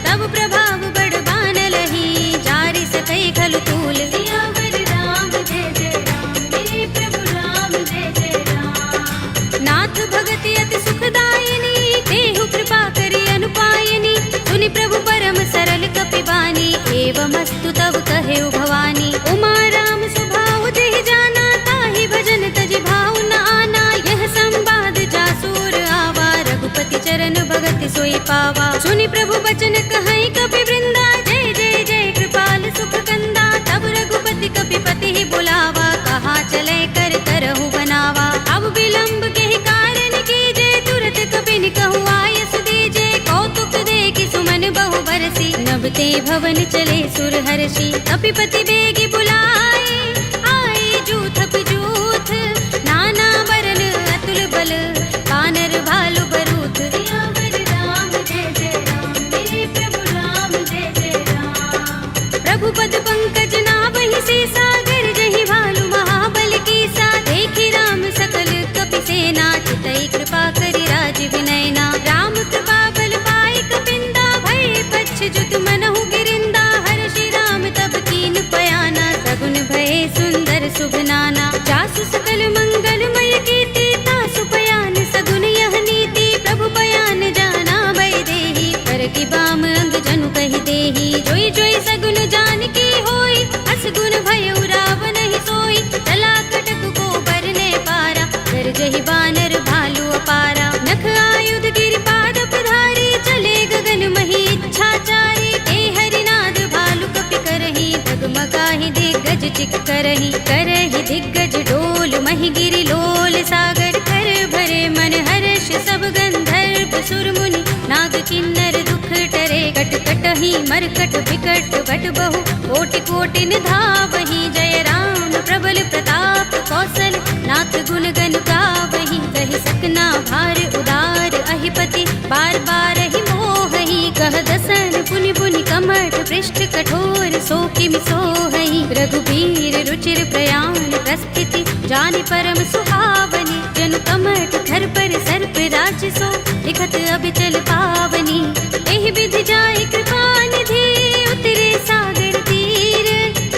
तब प्रभाव बड़ बानलहि, जारि सकई खलु तूल। सियावर राम जय जय राम, मेरे प्रभु राम जय जय राम। नाथ भगति अति सुखदायिनी, देहु कृपा करि अनुपायिनी। सुनि प्रभु परम सरल कपि बानी, एवमस्तु तब कहेउ भवानी। उमा राम स्वभाव जेहि जाना, ताहि भजन तजि भाव न आना। यह संवाद जासुर आवा, रघुपति चरण भगति सोई पावा। सुनि प्रभु बचन कहई कपि वृंदा, जय जय जय कृपाल सुख कंदा। तब रघुपति कपि पति ही बुलावा, कहा चले कर करहु बनावा। अब विलंब के ही कारण कीजे, तुरत कपि कहु आयस दीजे। कौतुक देखि सुमन बहु बरसी, नभते भवन चले सुर हर्षि। कपिपति बेगी बुलाए, आए जूथ जूथ। नाना बरन अतुल बल, कानर भालु बरूथ। सियावर राम जय जय राम, मेरे प्रभु राम जय जय राम। प्रभु पद पंकज नावहि से, सागर जहि भालु महाबल कीसा। देखि राम सकल कपि सेना, चितई कृपा करि राज विनयना। राम कृपा बल पाई कपिंदा, भय पच्छ जुत मनहु गिरिंदा। हर्षि राम तब कीन पयाना, सगुन भय सुंदर शुभ नाना। जासु सकल मंगलमय कीर्ति, तासु पयान सगुन यह नीति। प्रभु पयान जाना भय देहि, पर की बाम अंग जनु कहि देहि। जोई जोई सगुन जान की होई, असगुन भयउ रावण ही सोई। चला कटक को बरने पारा, कर जहि बानर भालु अपारा। नख आयुध गिरिपाद पधारी, चले गगन मही इच्छाचारी। ते हरिनाद भालु कपि करहि, डगमगाहि दिग्गज चिक करहि। करहि दिग्गज डोल महि गिरि लोल सागर। कर भरे मन हर्ष सब गंधर्व सुर मुनि, नाग किन्नर दुख टरे। कट कटहि मरकट विकट बट बहु, कोटि कोटि निधावहि। जय राम प्रबल प्रताप कौशल, नाथ गुण गन गावहि। कहि सकना भार उदार अहिपति, बार बार ही मोहहि। कह दसन पुनि पुनि कमठ, पृष्ठ कठोर सो किमि सोहहि। रघुबीर रुचिर प्रयाण प्रस्थिति, जानि परम सुहावनी। जन कमठ धर पर सर्प राज सो, लिखत अबिचल पावनी। एहि विधि जाय कृपा निधि, उतरे सागर तीर।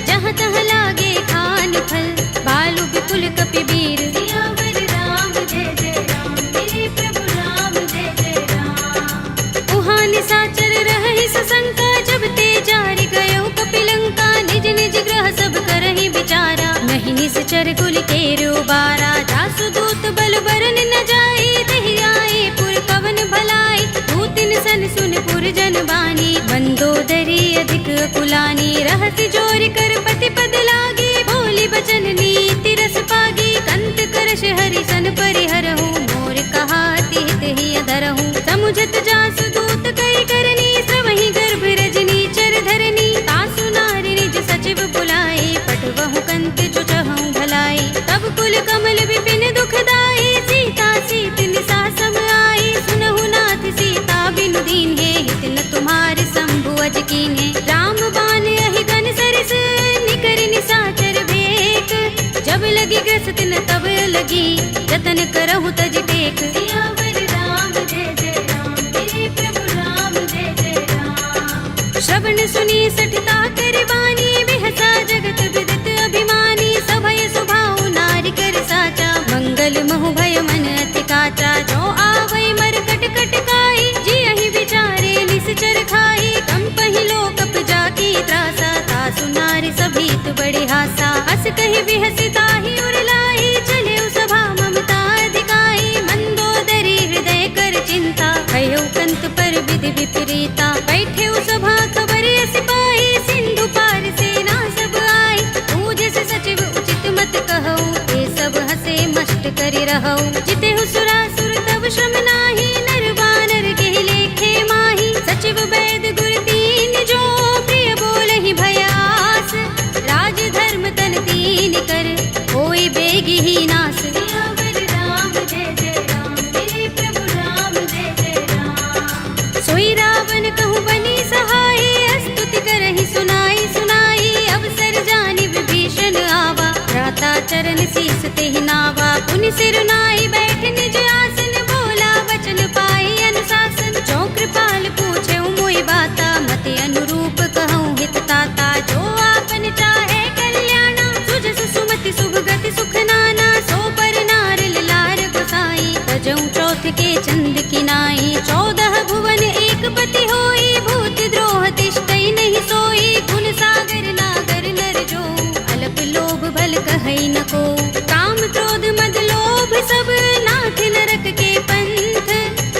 जहाँ तहाँ लागे खान फल, भालु विपुल कपि वीर। सियावर राम जय जय राम, मेरे प्रभु राम जय जय राम। उहाँ निशाचर रहहि सशंका, जब ते जारि गयो कपिलंका। निज निज ग्रह सब करहि विचारा, नहीं निश्चर कुल केर उबारा। जासु दूत बल बरन न जाई, देहि आए पुर कवन भलाई। दूतिन सन सुन पुरजन बानी, मंदोदरी अधिक कुलानी, रहसि जोर कर पति पद लागी, बोली बचन नीति रस पागी, कंत करश हरि सन परिहरहु, मोर कहा हित ही अधरहु, समुझत जासु दूत कई करनी, श्रवहि गर्भ रजनी चर धरनी, तासु नारी निज सचिव बुलाई, पठवहु कंत जो चहु भलाई, तब कुल कमल विपिन दुखदाई, सीता सीत निसा सम आई, सुनहु नाथ सीता बिनु दीन है, हित न तुम्हारे शंभु अज कीन है, राम बाण अहि गन सरिस, निकर निसाचर भेक, जब लगी ग्रस्त न तब लगी, जतन करहु तज टेक, सियावर राम जय जय राम, मेरे प्रभु राम जय जय राम, श्रवण सुनी सठता कर बानी, बिहसा जगत विदित अभिमानी, सभय सुभाउ नारी कर साचा, मंगल महु भय मन अति काचा, जो आवै मरकट कट काई, जियहि विचारे निश्चर खाई, कंपहि लोकप जाकी त्रासा, तासु नारी सभीत बड़ी हासा, हस कहि बिहसि ताहि उर लाई, चले सभा ममता अधिकाई, मंदोदरी हृदय कर चिंता, कह्यउ कंत पर विधि विपरीता, बैठे सभा खबर सिपाही, सिंधु पार सेना सब आई, पूज से सचिव उचित मत कहऊ, ये सब हसे मस्त करि रहऊ, जितेहु सुरासुर तब श्रम नाही, नर बानर के लेखे माही, सचिव वैद गुर तीन जो, प्रिय बोलहि भयास, राज धर्म तन तीन कर, होय बेगी ही नास, सियावर राम जय जय राम, मेरे प्रभु राम जय जय राम, सोई रावण कहूँ बनी सहाय, स्तुति करहि सुनाई सुनाई, अवसर जानि विभीषण आवा, भ्राता चरण शीस तेहि नावा, पुनि सिर नाई बैठ निज आसन, बोला वचन पाई अनुशासन, जो कृपाल पूछे मोहि बाता, मति अनुरूप कहूँ हित ताता, जो आपन चाहे कल्याणा, सुजस सुमति शुभ गति सुख नाना, सो पर नार लार गोसाई, तजऊ चौथ के चंद की नाई, 14 भुवन एक पति होई, भूत द्रोह तिष्ठई नहीं सोई, गुण सागर नागर नर जो, अलप लोभ भल कहई न को, काम क्रोध मद लोभ सब, नाथ नरक के पंथ,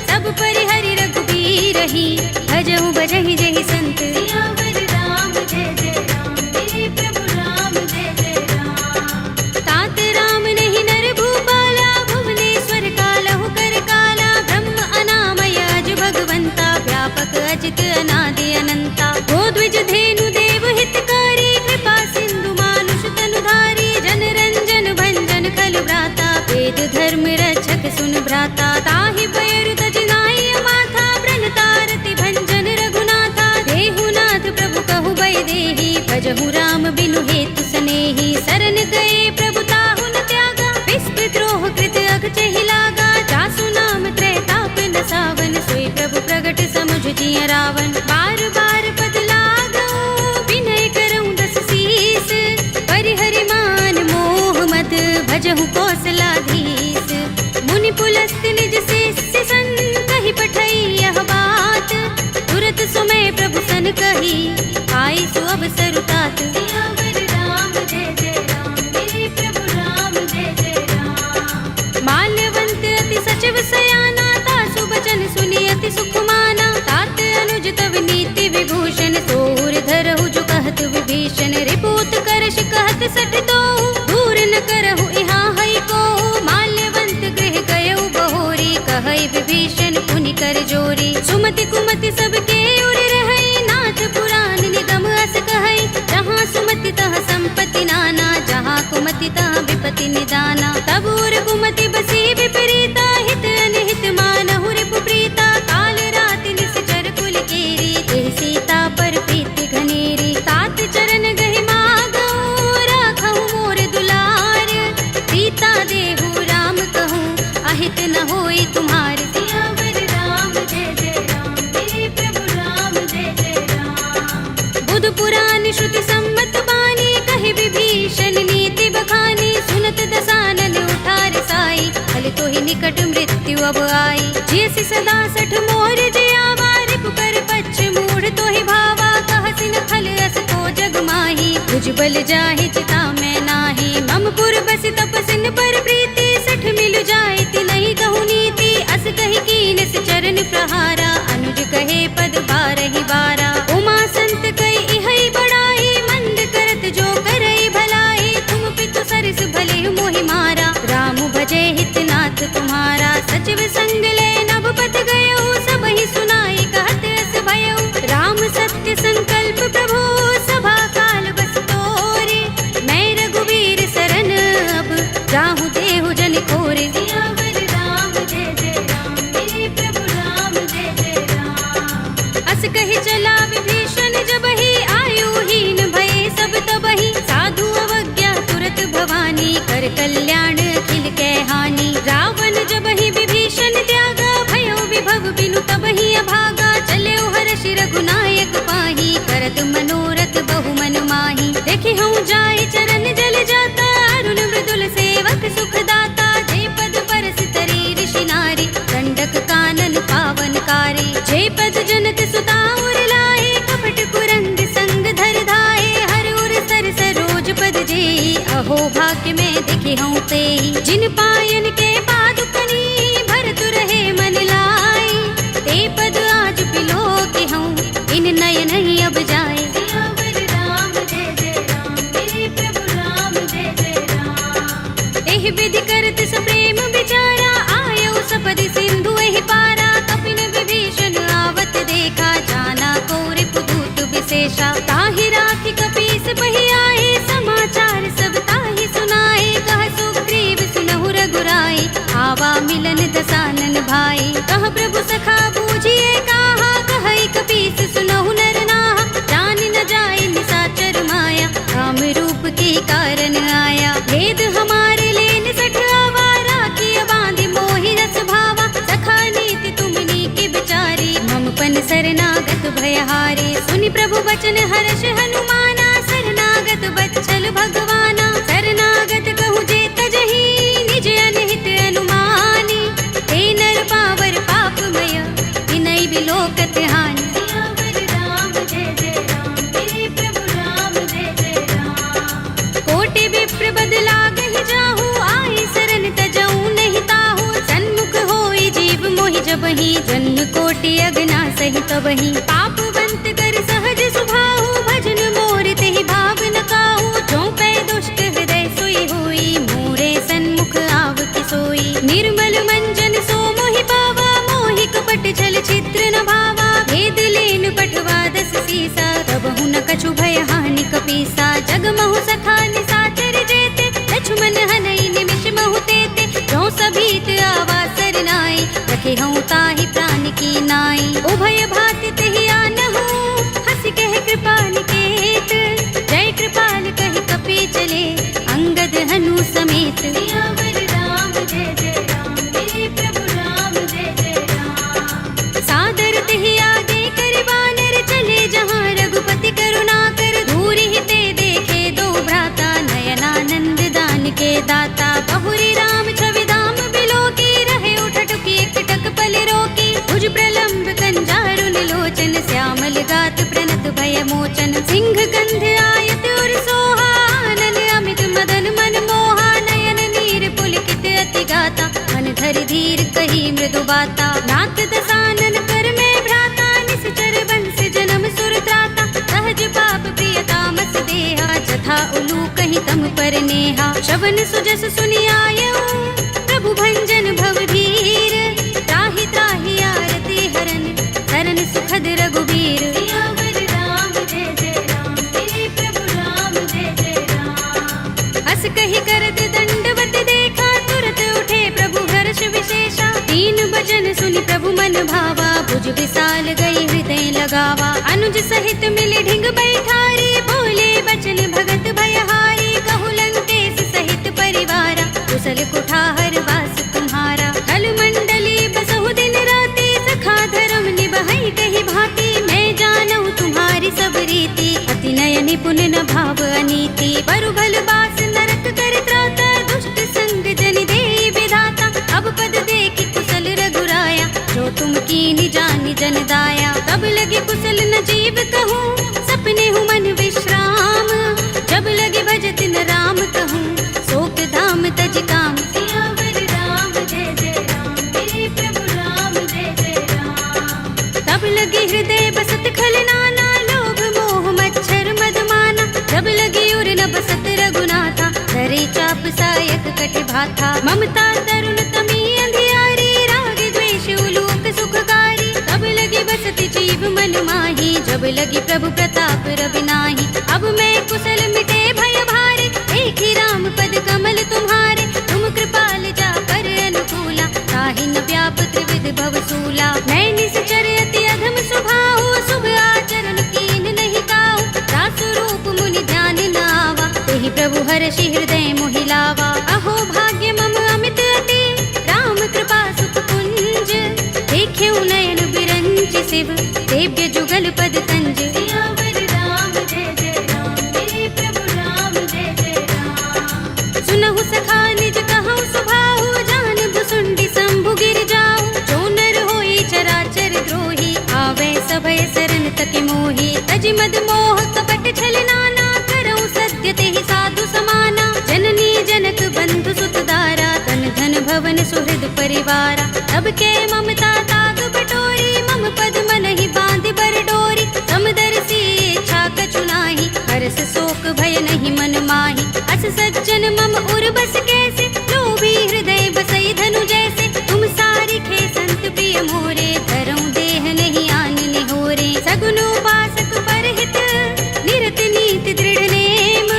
सब परिहरि रघुबीर ही, भजहु भजहि जहि संत, सियावर राम जय जय राम, मेरे प्रभु राम जय जय राम, तात राम नहीं नर भूपाला, भुवनेश्वर कालहु कर काला, ब्रह्म अनामय अज भगवंता, व्यापक अजित अनादि अनंता, गोद्विज धेनु देव हितकारी, कृपा सिंधु मानुष तनुधारी, जन रंजन भंजन खल भ्राता, वेद धर्म रक्षक सुन भ्राता, ताहि पैर तज नाई माथा, ब्रन तारति भंजन रघुनाथा, देहु नाथ प्रभु कहु बै देहि, भजहु राम बिनु हेतु सनेहि, सरन गए प्रभु ताहु न त्यागा, विस्पृत द्रोह कृत अघचहि लागा, जासु नाम त्रैताप न सावन, सोई प्रभु प्रगट समुझ जिय रावण, बार बार पद लागऊ, विनय करऊँ दस शीस, परिहरि मान मोह मद, भजहु कौशलाधीश, मुनि पुलस्त निज शिष्य सन, कहि पठई यह बात, तुरत सुमय प्रभु सन कही, आई सु अवसर तात, सियावर राम जय जय राम, मेरे प्रभु राम जय जय राम, माल्यवंत अति सचिव सयाना, तासु बचन सुनि अति सुख माना, तात अनुज तव नीति विभूषण, सोर धरहु जो कहत विभीषण, रिपुत करश कहत सठ दो, दूर न करहु यहाँ हई को, माल्यवंत गृह गयउ बहोरी, कहई विभीषण पुनि कर जोरी, सुमति कुमति सबके उर रहई, नाथ पुराण निगम अस कहई, जहाँ सुमति तह संपत्ति नाना, जहाँ कुमति तह विपत्ति निदाना, तब उर कुमति बसी विपरीता, हित अनहित मानहु रिपु प्रीता, काल रात निश्चर कुल केरी, तेह सीता पर प्रीति घनेरी, तात चरण गहि मागऊ, राखहु मोर दुलार, सीता देहु राम कहूँ, अहित न होई तुम्हार, सियावर राम जय जय राम, मेरे प्रभु राम जय जय राम, बुध पुराण श्रुति सम्मत बानी, कहि विभीषण नीति बखानी, सुनत दसानन उठार साई, फल तो ही निकट मृत्यु अब आई, जैसी सदा सठ मोर जयावा, रिपु कर पच्छ मूढ़ तो ही भावा, कहसि न खल अस को जग माही, भुजबल जाहि चिता में नाही, मम पुर बस तपसिन पर प्रीति, सठ मिल जाए ति नहीं कहु नीति, अस कहि कीन चरण प्रहारा, अनुज कर चला विभीषण जबहि, आयुहीन भये सब तबहि। साधु अवज्ञा तुरत भवानी, कर कल्याण अखिल कै हानि। रावण जबहि विभीषण त्यागा, भयो विभव बिनु तबहि अभागा। चले हर्ष रघुनायक पाहि, करत मनोरथ बहु मन माहि। देखि हूँ जाय चरण जल जाता, अरुण मृदुल सेवक सुख दाता। जे पद परस तरी ऋषि नारी, दंडक कानन पावन कारी। जे पद जनक सुता उर लाए, कपट कुरंग संग धर धाये। हर उर सर सरोज पद जेहि, अहो भाग्य में देखि हूँ तेहि। जिन पायन के पादुकनी, भरत रहे मन लाई। ते पद आज बिलोके हूँ, इन नयन ही अब जाए। एहि विधि करत सप्रेम विचारा, आयो सपदि सिंधु एहि पारा। कपिन विभीषण आवत देखा, जाना कोरि पुदूत विशेषा। ताहि राखि कपीस बहि आए, समाचार सब ताहि सुनाए। कह सुग्रीव सुनहु रघुराई, आवा मिलन दसानन भाई। कह प्रभु सखा बूझिए काहा, कहई कपीस सुनहु नर नाहा। जान न जाए निशाचर माया, राम रूप के कारण आया। भेद हमारे लेन सठ आवारा, किया बांधि मोहि रस भावा। सखा नीति तुमनी के बिचारी, मम पन शरणागत भयहारी। सुनि प्रभु वचन हर्ष हनुमाना, शरणागत बच्चल भगवाना। शरणागत कहूँ जे तजहि, निज अनहित अनुमानी। हे नर पावर पापमय, विनय बिलोकत हानि। कोटि विप्र बदला गहि जाहू, आए शरण तजऊ नहीं ताहू। सन्मुख होई जीव मोहि जबहि, जन्म कोटि अगना सहि तबहि। पापवंत कर सहज सुभाहु, भजन मोर तेहि भाव न काहू। जो पै दुष्ट हृदय सोई होई, मोरे सन्मुख आव कि सोई। निर्मल मंजन सो मोहि पावा, मोहि कपट छल छिद्र न भावा। भेद लेन पठवा दस सीसा, तबहु न कछु भय हानि कपीसा। जग महु सखा निशाचर जेते, लक्ष्मण हनई निमिष महु तेते। जो सभीत आवा सरनाई, रखे हूँ ताहि प्राण की नाई। उभय भाति तेहि आनहु, हंसि कह कृपाल केत। जय कृपाल कहि कपि चले, अंगद हनु समेत। सादर तेहि आगे करि बानर, चले जहाँ रघुपति करुणा कर। दूरि हिते देखे दो भ्राता, नयनानंद दान के दाता। बहुरी राम छवि धाम बिलोकी, रहे उठटुकी एकटक पल रोकी। भुज प्रलंब कंजारुन लोचन, श्यामल गात प्रणत भय मोचन। सिंह कंध आयत उर सोहा, आनन अमित मदन मन मोहा। नयन नीर पुलकित अति गाता, मन धरि धीर कही मृदु बाता। नाथ दसानन कर में भ्राता, निश्चर बंस जन्म सुर त्राता। सहज पाप प्रिय तामस देहा, जथा उलू कहीं तम पर नेहा। श्रवण सुजस सुनि आयऊ, प्रभु भंजन भव धीर। त्राहि त्राहि आरती हरन, शरण सुखद रघुबीर। हस कहि करत दंडवत देखा, तुरत उठे प्रभु हर्ष विशेषा। तीन बचन सुनि प्रभु मन भावा, भुज विशाल गई हृदय लगावा। अनुज सहित मिले ढिंग बैठारी, बोले बचन भगत भयहारी। कहु लंकेश सहित परिवारा, कुशल कुठार वास तुम्हारा। खल मंडली बसहु दिन राति, सखा धर्म निबहै कहि भांति। मैं जानऊ तुम्हारी सब रीति, अति नय निपुण न भाव अनीति। परु भल बास नरक कर त्राता, दुष्ट संग जन देई विधाता। अब पद देखि कुशल रघुराया, जो तुम कीनि जानि जन दाया। तब लगे कुशल न जीव कहूँ, सपने हूँ मन विश्राम। जब लगे भजत न राम कहूँ, शोक धाम तज काम। तब लगे हृदय बसत खल नाना, लोभ मोह मच्छर मदमाना। जब लगे उर न बसत रघुनाथा, धरे चाप सायक कटि भाथा। ममता तरुण तमी अंधियारी, राग द्वेष उलोक सुखकारी। तब लगे बसत जीव मन माही, जब लगे प्रभु प्रताप रवि नाही। अब मैं कुशल मिटे भय भारे, एक ही राम पद कमल तुम्हारे। तुम कृपाल जा कर अनुकूला, ताहि न व्याप त्रिविध भव सूला। मैं निश्चर अति अधम स्वभाव, शुभ देव्य जुगल पद तंज। सियावर राम जय जय राम, मेरे प्रभु राम जय जय राम। सुनहु सखा निज कहु सुभाहु, जान भुसुंडी शंभु गिर जाऊ। जो नर होई चराचर द्रोही, आवे सभय शरण तक मोही। तज मद मोह कपट छल नाना, करऊं सत्य तेहि साधु समाना। जननी जनक बंधु सुत दारा, तन धन भवन सुहृद परिवारा। तब के ममता ताग बटोरी, मम पद मन ही बांध बर डोरी। समदर्शी इच्छा कछु नाही, हरस शोक भय नहीं मन माही। अस सज्जन मम उर बस कैसे, लोभी हृदय बसई धनु जैसे। तुम सारी खे संत प्रिय मोरे, धरऊं देह नहीं आन निहोरे। सगुन उपासक परहित, निरत नीति दृढ़ नेम।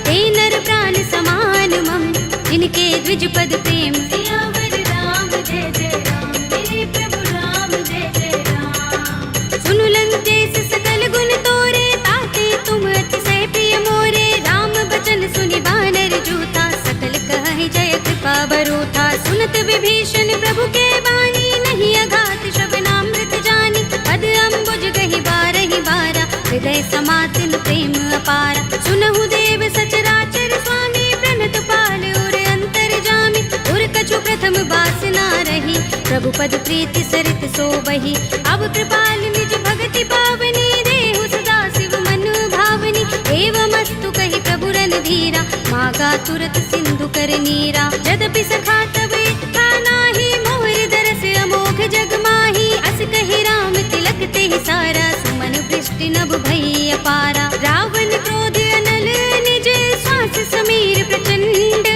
ते नर प्राण समान मम, जिनके द्विज पद प्रेम। सियावर राम जय जय राम, मेरे प्रभु राम जय जय राम। सुनु लंकेश सकल गुण तोरे, ताते तुम अतिशय प्रिय मोरे। राम बचन सुनि बानर जूथा, सकल कहहि जय कृपा बरूथा। सुनत विभीषण प्रभु के बानी, नहीं अघात श्रवणामृत जानी। पद अम्बुज गहि बारहि बारा, हृदय समातिन प्रेम अपारा। सुनहु देव सचराचर स्वामी, प्रणत पाल उर अंतर जामी। उर कछु प्रथम बासना रही, प्रभु पद प्रीति सरित सोबहि। अब कृपाल निज भगति पावनी, देहु सदा शिव मन भावनी। एवमस्तु कहि प्रभु रणधीरा, मागा तुरत सिंधु कर नीरा। यद्यपि सखा तब इच्छा नाही, मोहि दरस अमोघ जग माही। अस कहि राम तिलक तेहि सारा, सुमन वृष्टि नभ भई अपारा। रावण क्रोध अनल निज, श्वास समीर प्रचंड।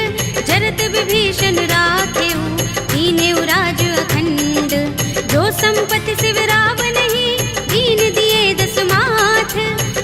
जरत विभीषण राखेऊ, दीनेउ राज अखंड। जो संपत्ति शिव रावण ही, दीन दिए दस माथ।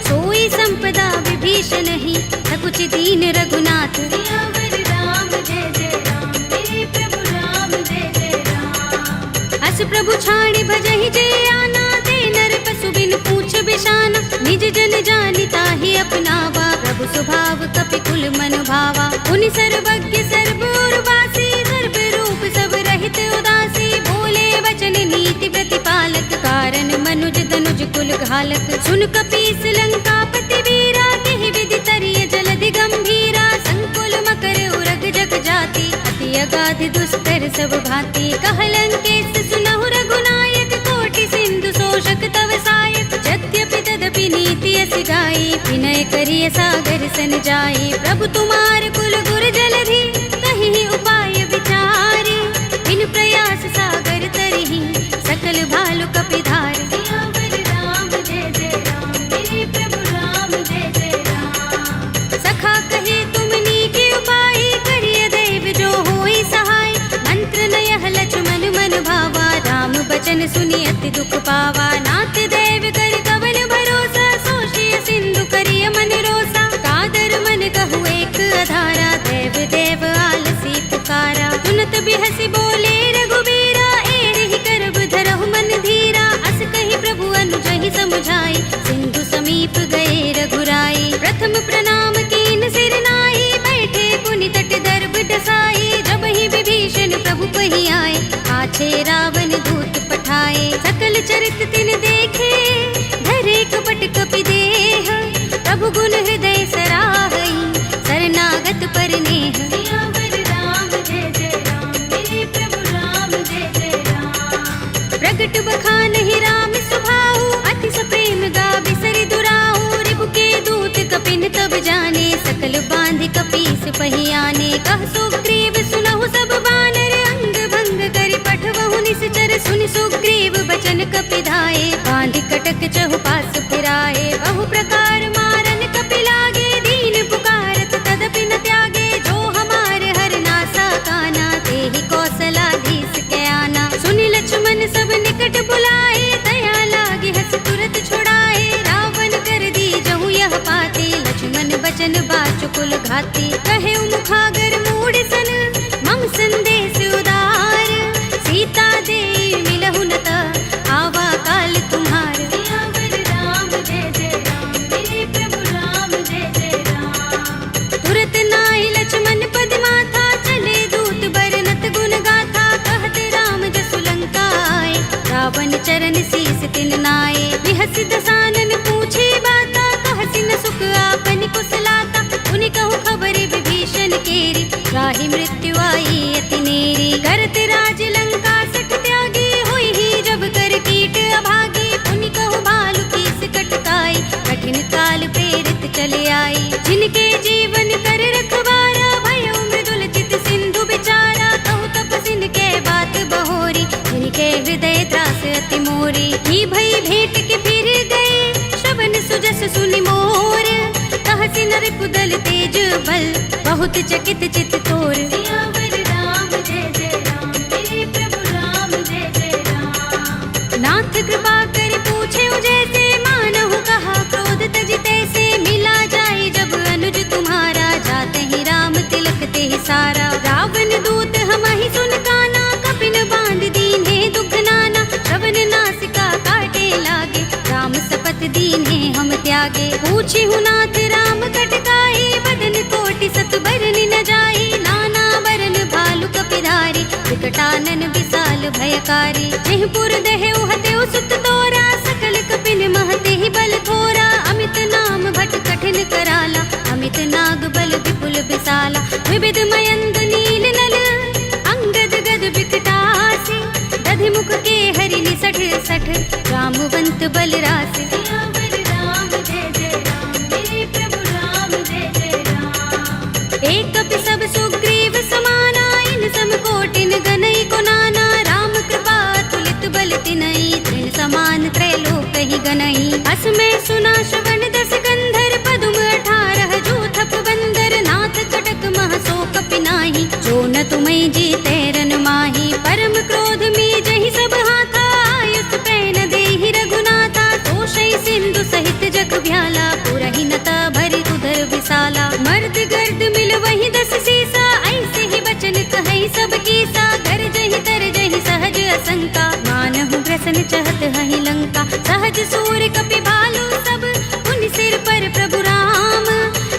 सोई संपदा विभीषण ही, सकुच दीन रघुनाथ। सियावर राम जय जय राम, मेरे प्रभु राम जय जय राम। अस प्रभु छाड़ी भजहि जय आना, ते नर पशु बिन पूछ बिशाना। निज जन जानि ताहि अपनावा, प्रभु स्वभाव कपि कुल मन भावा। उनि सर्वज्ञ सर्व उर्वासी, सर्व रूप सब रहित उदासी। बोले वचन नीति प्रतिपालक, कारण मनुज तनुज कुल घालक। सुन कपीस लंकापति वीरा, केहि विधि तरिय जलधि गंभीरा। संकुल मकर उरग जग जाति, अति अगाध दुस्तर सब भांति। कह लंकेश सुनहु रघुनायक, कोटि सिंधु शोषक तव सायक। यद्यपि तदपि नीति अस गाई, विनय करिय सागर सन जाई। प्रभु तुम्हार कुल गुर जलधि, कहि उपाय विचारी। बिन प्रयास सागर तरहि, सकल भालु कपिधार। सियावर राम जय जय राम, मेरे प्रभु राम जय जय राम। सखा कहे तुमनी के उपाय, करिय दैव जो होई सहाय। मंत्र नयह लक्ष्मण मन भावा, राम बचन सुनि अति दुख पावा। नाथ दैव कर कवन भरोसा, सोषिय सिंधु करिय मन रोसा। कादर मन कहु एक अधारा, देव देव आलसी पुकारा। सुनत बिहसि बोले रघुबीरा, एहि करब धरहु मन धीरा। अस कहि प्रभु अनुजहि समुझाई, सिंधु समीप गए रघुराई। प्रथम प्रणाम कीन सिर नाई, बैठे पुनि तट दर्भ डसाई। जब ही विभीषण प्रभु पहि आए, पाछे रावण दूत पठाए। सकल चरित तिन देखे, धरे कपट कपि देह। प्रभु गुण हृदय सराहई, शरणागत पर नेह। सियावर राम जय जय राम, मेरे प्रभु राम जय जय राम। प्रगट बखानहि राम सुभाऊ, अति सप्रेम गावि सरि दुराऊ। रिपु के दूत कपिन तब जाने, सकल बांध कपीस पहि आने। कह सुग्रीव सुनहु सब बानर, अंग भंग करि पठवहु निश्चर। सुनि सुग्रीव बचन कपिधाए, बांध कटक चहुपास फिराए। बहु प्रकार मारन कपि लागे, दीन पुकारत तदपि न त्यागे। जो हमारे हर नासा काना, तेहि कौशलाधीश के आना। सुनि लक्ष्मण सब निकट बुलाए, दया लागे हस तुरत छुड़ाए। रावण कर दी जहु यह पाती, लक्ष्मण बचन बाचुकुल घाती। कहे मुखागर मूढ़ सन, मम संदेश उदार। सीता दे मिलहु न त, आवा काल तुम्हार। सियावर दस दसानन पूछे बाता, कहसी न सुख आपन कुशलाता। उनि कहु खबर विभीषण केरी, राहि मृत्यु आई अति नेरी। करत राज लंका सठ त्यागी, हुई ही जब कर कीट अभागी। उनि कहु भालु कीस कटकाई, कठिन काल प्रेरित चले आई। जिनके जीवन कर रखवारा, भयउ मृदुल चित सिंधु बिचारा। कहु तपसिन के बात बहोरी, जिनके हृदय त्रास अति मोरी। की भई भेंट के फिर गए, श्रवण सुजस सुनि मोर। कहसी न रिपुदल तेज बल, बहुत चकित चित तोर। सियावर राम जय जय राम, मेरे प्रभु राम जय जय राम। नाथ कृपा कर पूछे जैसे, मानहु कहा क्रोध तज तैसे। मिला जाए जब अनुज तुम्हारा, जाते ही राम तिलक ते सारा। रावण दूत हमहि सुन काना, कपिन बांध दीन्हे दुख नाना। श्रवण नासिका काटे लागे, राम सपथ दीन्हे हम त्यागे। पूछी हूँ नाथ राम कटकाई, बदन कोटि सत बरन न जाई। नाना बरन भालु कपिधारी, विकटानन विशाल भयकारी। जेहपुर दहेउ हतेउ सुत तोरा, सकल कपिन महते ही बल थोरा। अमित नाम भट कठिन कराला, अमित नाग बल विपुल विशाला। विविध मयंद नील नल, अंगद गद विकटासी। दधि मुख के हरि निसठ सठ, रामवंत बल रासे। सियावर राम जय जय राम, मेरे प्रभु राम जय जय राम। एक कपि सब सुग्रीव समाना, इन सम कोटिन गनई को नाना। राम कृपा तुलित बल तिनई, तृण समान त्रैलोक ही गनई। अस में सुना श्रवण दस कंधर, पदुम 18 जूथप बंदर। नाथ कटक मह सो कपि नाही, जो न तुम्हें जीते रन माही। परम क्रोध में जहि सब हाथा, आयुष पैन देहि रघुनाथा। तोषै सिंधु सहित जग भ्याला, पुरहि नता भरि उदर विशाला। मर्द गर्द मिल वही 10 सीसा, ऐसे ही बचन कहै सब कीसा। गरजहि तरजहि सहज असंका, मानहु ग्रसन चहत हहि लंका। सहज सूर कपि भालु सब, उन सिर पर प्रभु राम।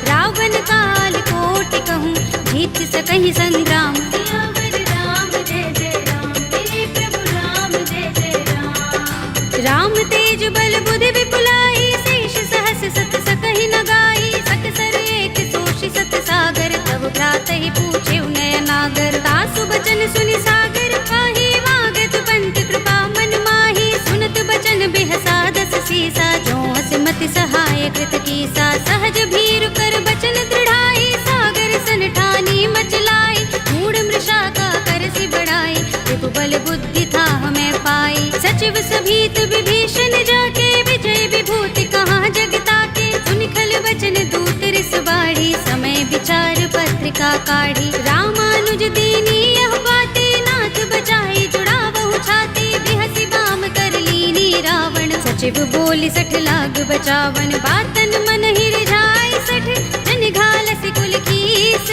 रावण काल कोटि कहूँ, जीत सकहि संग्राम। सियावर राम जय जय राम, मेरे प्रभु राम जय जय राम। राम तेज बल बुद्धि विपुलाई, शेष सहस सत सकहि न गाई। सकसर एक सोषि सत सागर, तब भ्रातहि पूछे नयनागर। तासु बचन सुनि सागर पाहि, वागत पंत कृपा मन माहि। सुनत बचन बिहसा 10 सीसा, जो हस मति सहाय कृत कीसा। सहज भीरु कर बचन दृढ़ाई, सागर सन ठानी मचलाई। मूढ़ मृषा का करसि बढ़ाई, विपुबल बुद्धि था हमें पाई। सचिव सभीत विभीषण जाके, विजय विभूति कहाँ जगता के। सुनि खल वचन दूत रिस बाढ़ी, समय विचार पत्रिका काढ़ी। रामानुज दीनी यह बाते, नाथ बचाई जुड़ावहु छाती। बिहसि बाम कर लीनी रावण, सचिव बोली 60 लाग बचावन। बातन मन ही रिझाई 60, जन घालसि कुल कीस।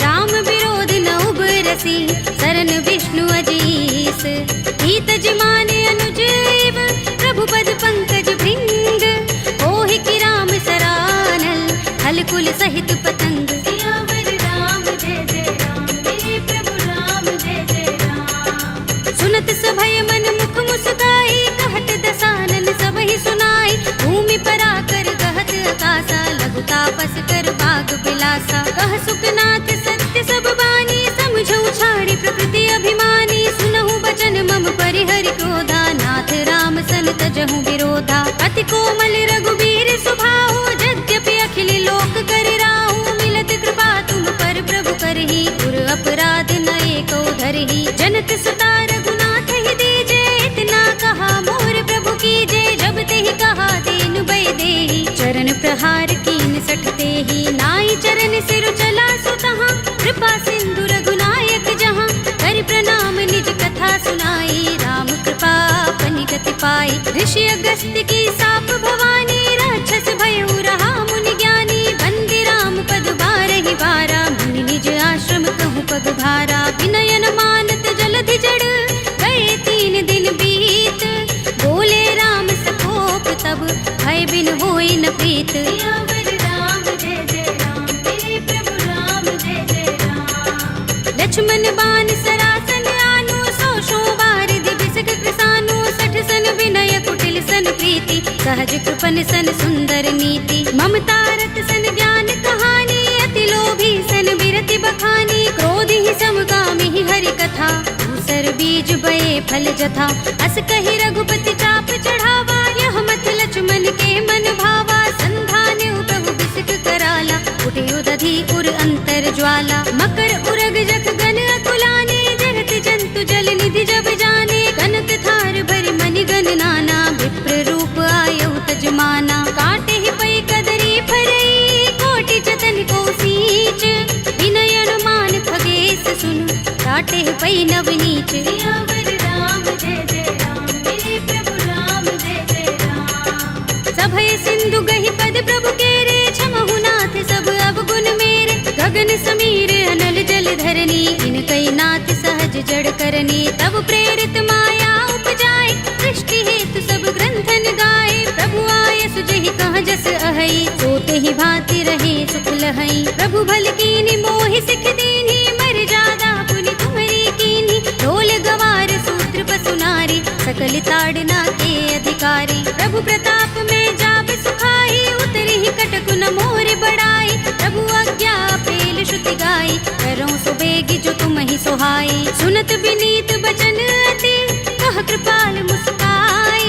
राम विरोध न उबरसी, सरन विष्णु अजीस। हित जिमाने अनुजीव, प्रभु पद पंकज भृंग। ओहि की राम सरानल, हल कुल सहित पतंग। सियावर राम जय जय राम, मेरे प्रभु राम जय जय राम। सुनत सभय मन मुख मुस्काई, कहत दसानन सबहि सुनाई। भूमि पराकर कहत आकाशा, लघु तापस कर बाग बिलासा। कह सुखनाथ सत्य सब बानी, समझऊ छाड़ी प्रकृति अभिमानी। सुनहु बचन मम परिहरि क्रोधा, नाथ राम सन तजहु विरोधा। अति कोमल रघुबीर स्वभाव, यद्यपि अखिल लोक कर राहु। मिलत कृपा तुम पर प्रभु करही, गुर अपराध न एको धरही। जनत सुता रघुनाथ ही दीजे, इतना कहा मोर प्रभु कीजे। जब तेहि कहा दीन बै देहि, चरण प्रहार कीन 60 तेहि। नाई चरण सिर चला सुतहाँ, कृपा सिंधु रघुनायक जहाँ। कर प्रणाम निज कथा सुनाई, राम कृपा अपनि गति पाई। ऋषि अगस्त्य की साप भवानी, राक्षस भयउ रहा मुनि ज्ञानी। बंदी राम पद बारहि बारा, मुनि निज आश्रम कहूँ पग भारा। विनयन मानत जलधि जड़, गए 3 दिन बीत। बोले राम सकोप तब, भय बिन होई न प्रीत। सियावर राम जय जय राम, मेरे प्रभु राम जय जय राम। लक्ष्मण बान सरासन आनु, 100 बार दिबिसक कृसानु। 60 सन विनय कुटिल सन प्रीति, सहज कृपन सन सुंदर नीति, ममता रत सन ज्ञान कहानी, अति लोभी सन बिरति बखानी, क्रोध ही समकामी ही हरि कथा, दूसर बीज बये फल जथा, अस कहि रघुपति चाप चढ़ावा, यह मत लक्ष्मण के मन भावा, संधान प्रभु बिसिक कराला, उठे उदधि उर अंतर ज्वाला, मकर उरग जख गन अकुलाने, जगत जंतु जल निधि जब जाने, कनक थार भरि मनि गण नाना, विप्र रूप आयु तजमाना, काटे ही पै कदरी फरई, कोटि जतन को सींच, विनय अनुमान खगेश सुन, काटे ही पै नवनीच। सियावर राम जय जय राम, मेरे प्रभु राम जय जय राम। सभय सिंधु गहि पद प्रभु केरे, क्षमहु नाथ सब अवगुण मेरे, गगन समीर अनल जल धरनी, इनकई नाथ सहज जड़ करनी, तब प्रेरित माया उपजाए, सृष्टि हेतु सब ग्रंथन गाए, प्रभु आय सुजहि कह जस अहै, सोते ही भांति रहे सुख लहै, प्रभु भल कीनी मोहि सिख दीनी, मर जादा पुनि तुम्हरी कीनी, ढोल गवार सूत्र पसु नारी, सकल ताड़ना के अधिकारी, प्रभु प्रताप में जाब सुखाई, उतरी ही कटक न मोर बढ़ाई, प्रभु आज्ञा पेल श्रुति गाई, करो सो बेगी जो तुम ही सोहाई, सुनत विनीत बचन अति, कह कृपाल मुस्काई,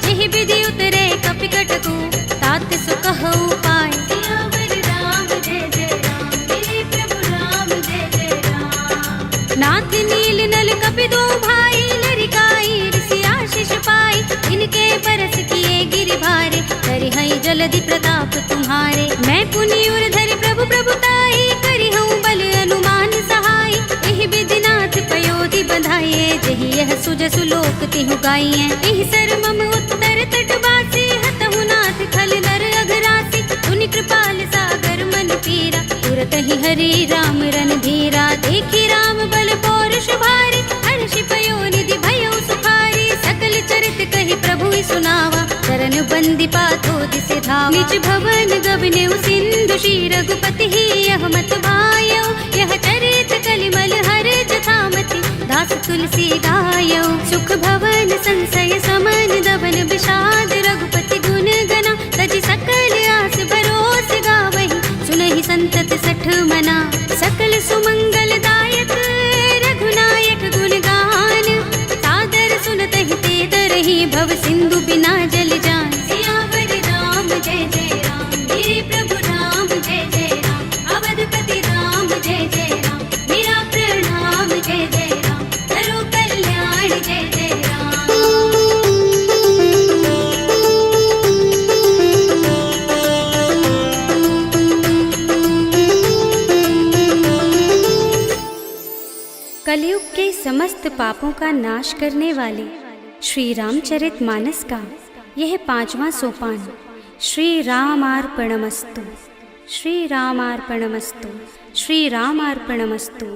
जेहि विधि उतरे कपि कटकु, तात सो कहु पाय। सियावर राम जय जय राम, मेरे प्रभु राम जय जय राम। नाथ नील नल कपि दो भाई, लरिकाई ऋषि आशीष पाई, इनके परस किए गिरि भारे, करि हई जलधि प्रताप तुम्हारे, मैं पुनि उर धरि प्रभु प्रभुताई, करि हूँ बल अनुमान सहाय, एहि विधि नाथ पयोधि बंधाइए, जहि यह सुजसु लोक तिहु गाइए, एहि सर मम उत्तर तटवासी, हतहु नाथ खल नर अघरासी, पुनि कृपाल सागर मन पीरा, तुरत ही हरि राम रन धीरा, देखी राम बल पौरुष भारी, हर्षि पयोनिधि भयो सुखारी, सकल चरित कहि प्रभु ही सुनावा, चरण बंदी पाथो दिसे धावा, निज भवन गबने सिंधु श्री रघुपति ही यह मत भायो, यह चरित कलिमल हर जथामति, दास तुलसी गायो, सुख भवन संशय समन दबन विषाद, रघुपति गुण गना, तजि सकल आस भरोस गावहि, सुनहि संतत सठ मना, सकल सुमंगल दायक रघुनायक गुण गान, सादर सुनतहि ते तरहि भव सिंधु बिना जल जान। सियावर राम जय जय राम, मेरे प्रभु राम जय जय राम, अवधपति राम जय जय राम, मेरा प्रणाम जय जय राम, करो कल्याण जय जय राम। कलयुग के समस्त पापों का नाश करने वाले श्री रामचरितमानस का यह 5वां सोपान, श्री रामार्पणमस्तु, श्री रामार्पणमस्तु, श्री रामार्पणमस्तु।